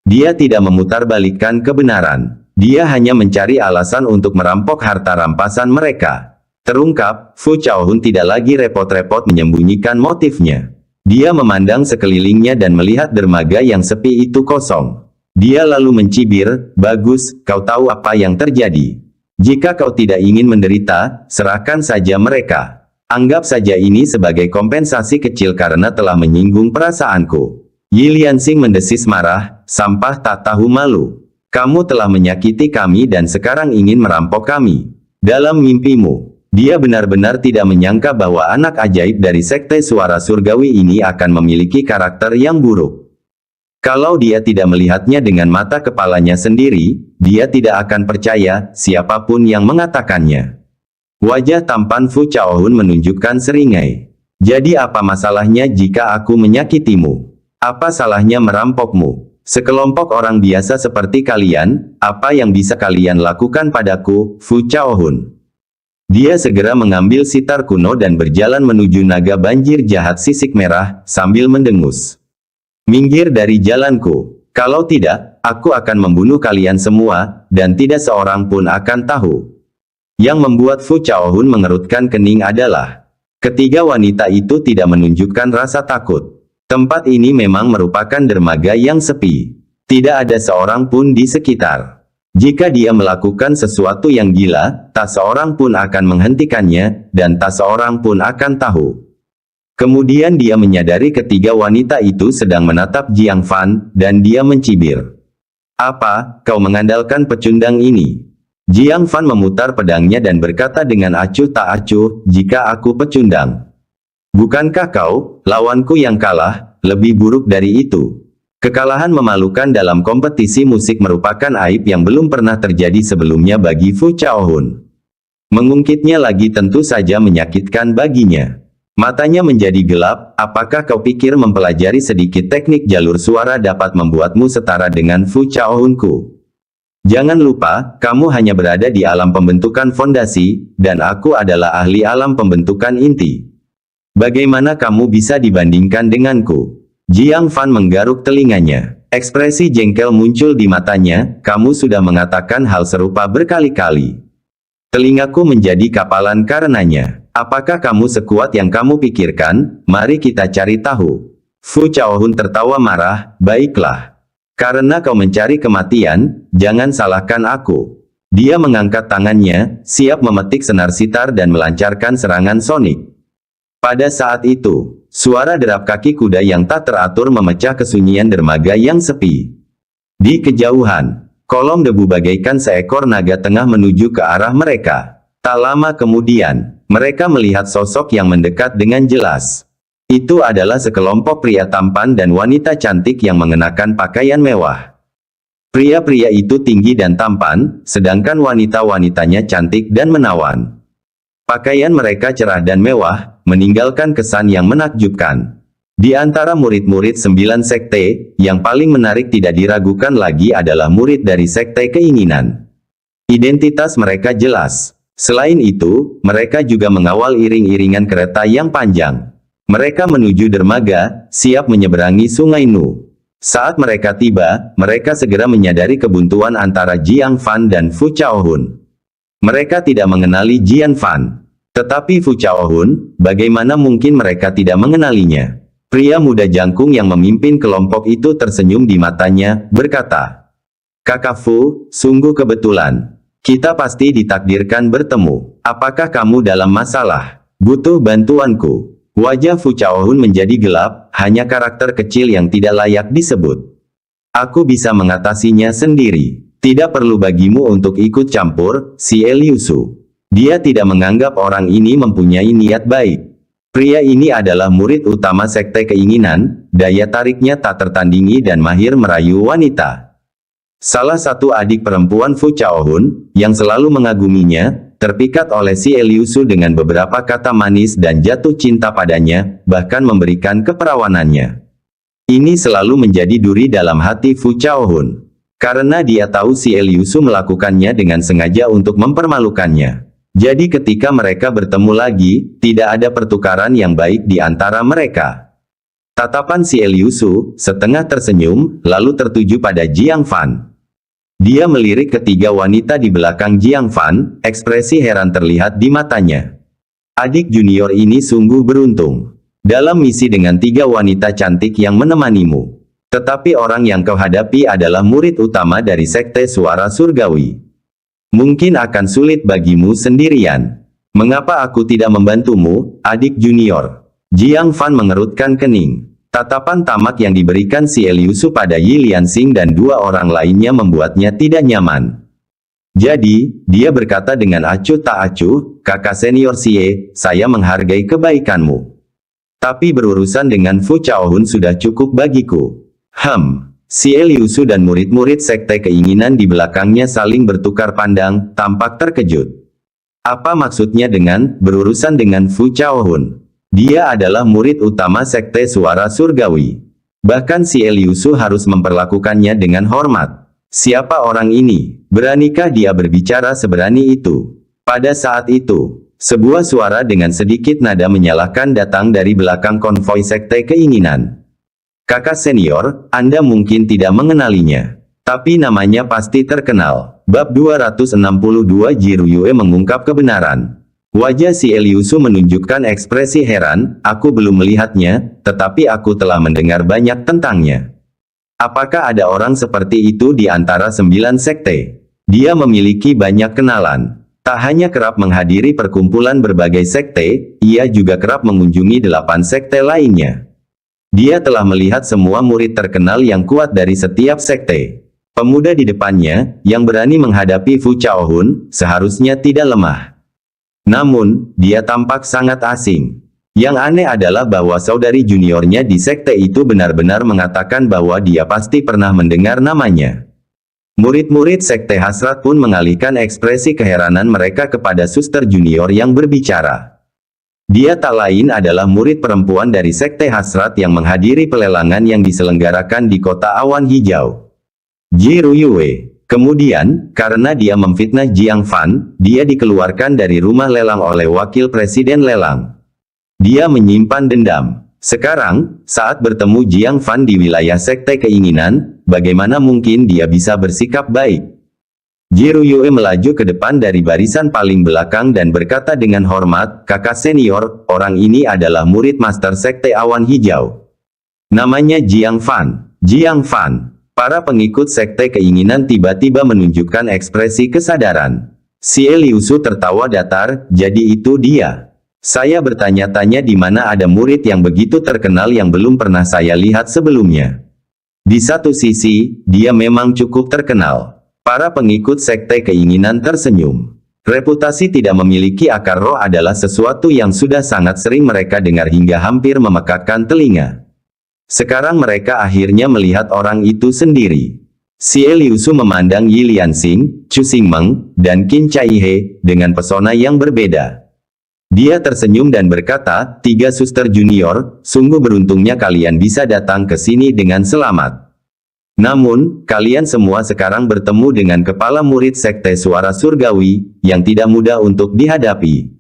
Dia tidak memutarbalikkan kebenaran. Dia hanya mencari alasan untuk merampok harta rampasan mereka. Terungkap, Fu Chaohun tidak lagi repot-repot menyembunyikan motifnya. Dia memandang sekelilingnya dan melihat dermaga yang sepi itu kosong. Dia lalu mencibir, "Bagus, kau tahu apa yang terjadi. Jika kau tidak ingin menderita, serahkan saja mereka. Anggap saja ini sebagai kompensasi kecil karena telah menyinggung perasaanku." Yi Liansing mendesis marah, "Sampah tak tahu malu. Kamu telah menyakiti kami dan sekarang ingin merampok kami. Dalam mimpimu." Dia benar-benar tidak menyangka bahwa anak ajaib dari sekte suara surgawi ini akan memiliki karakter yang buruk. Kalau dia tidak melihatnya dengan mata kepalanya sendiri, dia tidak akan percaya siapapun yang mengatakannya. Wajah tampan Fu Chaohun menunjukkan seringai. "Jadi apa masalahnya jika aku menyakitimu? Apa salahnya merampokmu? Sekelompok orang biasa seperti kalian, apa yang bisa kalian lakukan padaku, Fu Chaohun?" Dia segera mengambil sitar kuno dan berjalan menuju naga banjir jahat sisik merah, sambil mendengus. "Minggir dari jalanku. Kalau tidak, aku akan membunuh kalian semua, dan tidak seorang pun akan tahu." Yang membuat Fu Chaohun mengerutkan kening adalah Ketiga wanita itu tidak menunjukkan rasa takut. Tempat ini memang merupakan dermaga yang sepi. Tidak ada seorang pun di sekitar. Jika dia melakukan sesuatu yang gila, tak seorang pun akan menghentikannya, dan tak seorang pun akan tahu. Kemudian dia menyadari ketiga wanita itu sedang menatap Jiang Fan, dan dia mencibir. Apa, kau mengandalkan pecundang ini? Jiang Fan memutar pedangnya dan berkata dengan acuh tak acuh, jika aku pecundang. Bukankah kau, lawanku yang kalah, lebih buruk dari itu? Kekalahan memalukan dalam kompetisi musik merupakan aib yang belum pernah terjadi sebelumnya bagi Fu Chaohun. Mengungkitnya lagi tentu saja menyakitkan baginya. Matanya menjadi gelap, apakah kau pikir mempelajari sedikit teknik jalur suara dapat membuatmu setara dengan Fu Chaohunku? Jangan lupa, kamu hanya berada di alam pembentukan fondasi, dan aku adalah ahli alam pembentukan inti. Bagaimana kamu bisa dibandingkan denganku? Jiang Fan menggaruk telinganya. Ekspresi jengkel muncul di matanya, kamu sudah mengatakan hal serupa berkali-kali. Telingaku menjadi kapalan karenanya. Apakah kamu sekuat yang kamu pikirkan? Mari kita cari tahu. Fu Chaohun tertawa marah, baiklah. Karena kau mencari kematian, jangan salahkan aku. Dia mengangkat tangannya, siap memetik senar sitar dan melancarkan serangan sonik. Pada saat itu, suara derap kaki kuda yang tak teratur memecah kesunyian dermaga yang sepi. Di kejauhan, kolom debu bagaikan seekor naga tengah menuju ke arah mereka. Tak lama kemudian, mereka melihat sosok yang mendekat dengan jelas. Itu adalah sekelompok pria tampan dan wanita cantik yang mengenakan pakaian mewah. Pria-pria itu tinggi dan tampan, sedangkan wanita-wanitanya cantik dan menawan. Pakaian mereka cerah dan mewah, meninggalkan kesan yang menakjubkan. Di antara murid-murid 9 sekte, yang paling menarik tidak diragukan lagi adalah murid dari sekte keinginan. Identitas mereka jelas. Selain itu, mereka juga mengawal iring-iringan kereta yang panjang. Mereka menuju dermaga, siap menyeberangi Sungai Nu. Saat mereka tiba, mereka segera menyadari kebuntuan antara Jiang Fan dan Fu Chaohun. Mereka tidak mengenali Jiang Fan. Tetapi Fu Chaohun, bagaimana mungkin mereka tidak mengenalinya? Pria muda jangkung yang memimpin kelompok itu tersenyum di matanya, berkata, Kakak Fu, sungguh kebetulan. Kita pasti ditakdirkan bertemu. Apakah kamu dalam masalah? Butuh bantuanku? Wajah Fu Chaohun menjadi gelap, hanya karakter kecil yang tidak layak disebut. Aku bisa mengatasinya sendiri. Tidak perlu bagimu untuk ikut campur, si Liusu. Dia tidak menganggap orang ini mempunyai niat baik. Pria ini adalah murid utama sekte keinginan, daya tariknya tak tertandingi dan mahir merayu wanita. Salah satu adik perempuan Fu Chaohun, yang selalu mengaguminya, terpikat oleh si Liusu dengan beberapa kata manis dan jatuh cinta padanya, bahkan memberikan keperawanannya. Ini selalu menjadi duri dalam hati Fu Chaohun. Karena dia tahu si Liusu melakukannya dengan sengaja untuk mempermalukannya. Jadi ketika mereka bertemu lagi, tidak ada pertukaran yang baik di antara mereka. Tatapan si Liusu, setengah tersenyum, lalu tertuju pada Jiang Fan. Dia melirik ketiga wanita di belakang Jiang Fan, ekspresi heran terlihat di matanya. Adik junior ini sungguh beruntung. Dalam misi dengan 3 wanita cantik yang menemanimu. Tetapi orang yang kau hadapi adalah murid utama dari sekte suara surgawi. Mungkin akan sulit bagimu sendirian. Mengapa aku tidak membantumu, adik junior? Jiang Fan mengerutkan kening. Tatapan tamak yang diberikan si Liusu pada Yi Lianxing dan 2 orang lainnya membuatnya tidak nyaman. Jadi, dia berkata dengan acuh tak acuh, kakak senior Xie, saya menghargai kebaikanmu. Tapi berurusan dengan Fu Chaohun sudah cukup bagiku. Si Liusu dan murid-murid sekte keinginan di belakangnya saling bertukar pandang, tampak terkejut. Apa maksudnya dengan berurusan dengan Fu Chaohun? Dia adalah murid utama sekte suara surgawi. Bahkan si Liusu harus memperlakukannya dengan hormat. Siapa orang ini? Beranikah dia berbicara seberani itu? Pada saat itu, sebuah suara dengan sedikit nada menyalahkan datang dari belakang konvoi sekte keinginan. Kakak senior, Anda mungkin tidak mengenalinya. Tapi namanya pasti terkenal. Bab 262 Jiruyue mengungkap kebenaran. Wajah si Eliusu menunjukkan ekspresi heran, aku belum melihatnya, tetapi aku telah mendengar banyak tentangnya. Apakah ada orang seperti itu di antara 9 sekte? Dia memiliki banyak kenalan. Tak hanya kerap menghadiri perkumpulan berbagai sekte, ia juga kerap mengunjungi 8 sekte lainnya. Dia telah melihat semua murid terkenal yang kuat dari setiap sekte. Pemuda di depannya, yang berani menghadapi Fu Chaohun, seharusnya tidak lemah. Namun, dia tampak sangat asing. Yang aneh adalah bahwa saudari juniornya di sekte itu benar-benar mengatakan bahwa dia pasti pernah mendengar namanya. Murid-murid sekte hasrat pun mengalihkan ekspresi keheranan mereka kepada suster junior yang berbicara. Dia tak lain adalah murid perempuan dari sekte hasrat yang menghadiri pelelangan yang diselenggarakan di kota awan hijau. Ji Ruyue. Kemudian, karena dia memfitnah Jiang Fan, dia dikeluarkan dari rumah lelang oleh wakil presiden lelang. Dia menyimpan dendam. Sekarang, saat bertemu Jiang Fan di wilayah sekte keinginan, bagaimana mungkin dia bisa bersikap baik? Ji Ruyue melaju ke depan dari barisan paling belakang dan berkata dengan hormat, "Kakak senior, orang ini adalah murid master sekte awan hijau. Namanya Jiang Fan." Jiang Fan. Para pengikut sekte keinginan tiba-tiba menunjukkan ekspresi kesadaran. Si Eliusu tertawa datar, "Jadi itu dia. Saya bertanya-tanya di mana ada murid yang begitu terkenal yang belum pernah saya lihat sebelumnya." Di satu sisi, dia memang cukup terkenal. Para pengikut sekte keinginan tersenyum. Reputasi tidak memiliki akar roh adalah sesuatu yang sudah sangat sering mereka dengar hingga hampir memekakkan telinga. Sekarang mereka akhirnya melihat orang itu sendiri. Si Eliusu memandang Yi Lianxing, Chu Xingmeng, dan Qin Chaihe dengan pesona yang berbeda. Dia tersenyum dan berkata, "Tiga suster junior, sungguh beruntungnya kalian bisa datang ke sini dengan selamat. Namun, kalian semua sekarang bertemu dengan kepala murid sekte suara surgawi, yang tidak mudah untuk dihadapi.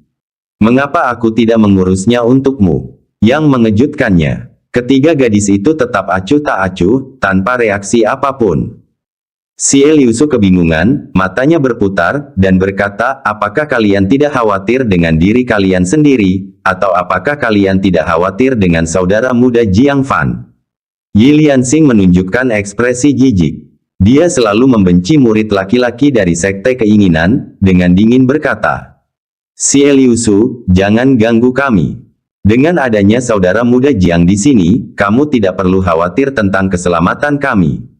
Mengapa aku tidak mengurusnya untukmu?" Yang mengejutkannya, ketiga gadis itu tetap acuh tak acuh, tanpa reaksi apapun. Si Eliusu kebingungan, matanya berputar, dan berkata, "Apakah kalian tidak khawatir dengan diri kalian sendiri, atau apakah kalian tidak khawatir dengan saudara muda Jiang Fan?" Yi Lianxing menunjukkan ekspresi jijik. Dia selalu membenci murid laki-laki dari sekte keinginan, dengan dingin berkata, "Si Eliusu, jangan ganggu kami. Dengan adanya saudara muda Jiang di sini, kamu tidak perlu khawatir tentang keselamatan kami."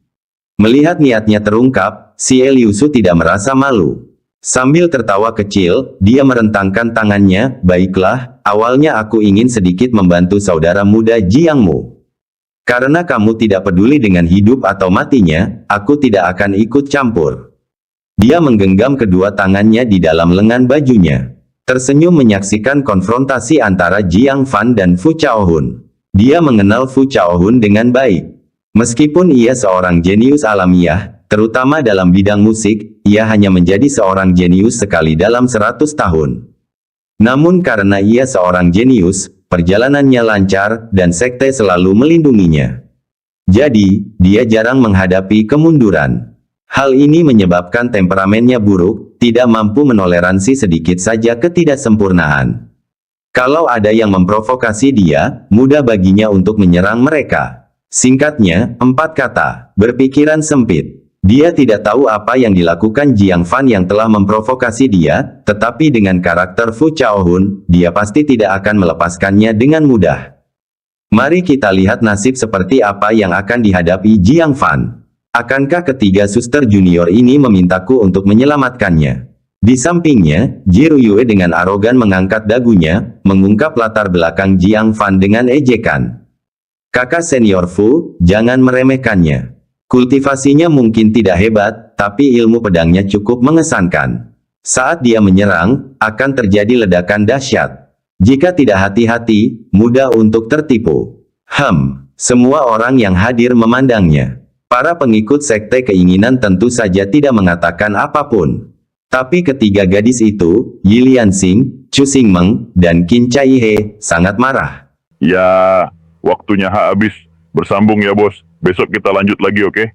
Melihat niatnya terungkap, si Eliusu tidak merasa malu. Sambil tertawa kecil, dia merentangkan tangannya, "Baiklah, awalnya aku ingin sedikit membantu saudara muda Jiangmu. Karena kamu tidak peduli dengan hidup atau matinya, aku tidak akan ikut campur." Dia menggenggam kedua tangannya di dalam lengan bajunya. Tersenyum menyaksikan konfrontasi antara Jiang Fan dan Fu Chaohun. Dia mengenal Fu Chaohun dengan baik. Meskipun ia seorang jenius alamiah, terutama dalam bidang musik, ia hanya menjadi seorang jenius sekali dalam 100 tahun. Namun karena ia seorang jenius, perjalanannya lancar, dan sekte selalu melindunginya. Jadi, dia jarang menghadapi kemunduran. Hal ini menyebabkan temperamennya buruk, tidak mampu menoleransi sedikit saja ketidaksempurnaan. Kalau ada yang memprovokasi dia, mudah baginya untuk menyerang mereka. Singkatnya, 4 kata, berpikiran sempit. Dia tidak tahu apa yang dilakukan Jiang Fan yang telah memprovokasi dia, tetapi dengan karakter Fu Chaohun, dia pasti tidak akan melepaskannya dengan mudah. Mari kita lihat nasib seperti apa yang akan dihadapi Jiang Fan. Akankah ketiga suster junior ini memintaku untuk menyelamatkannya? Di sampingnya, Ji Ruyue dengan arogan mengangkat dagunya, mengungkap latar belakang Jiang Fan dengan ejekan. "Kakak senior Fu, jangan meremehkannya. Kultivasinya mungkin tidak hebat, tapi ilmu pedangnya cukup mengesankan. Saat dia menyerang, akan terjadi ledakan dahsyat. Jika tidak hati-hati, mudah untuk tertipu." Semua orang yang hadir memandangnya. Para pengikut sekte keinginan tentu saja tidak mengatakan apapun. Tapi ketiga gadis itu, Yi Lianxing, Chu Xingmeng, dan Qin Chaihe, sangat marah. Ya, waktunya habis. Bersambung ya bos. Besok kita lanjut lagi, oke?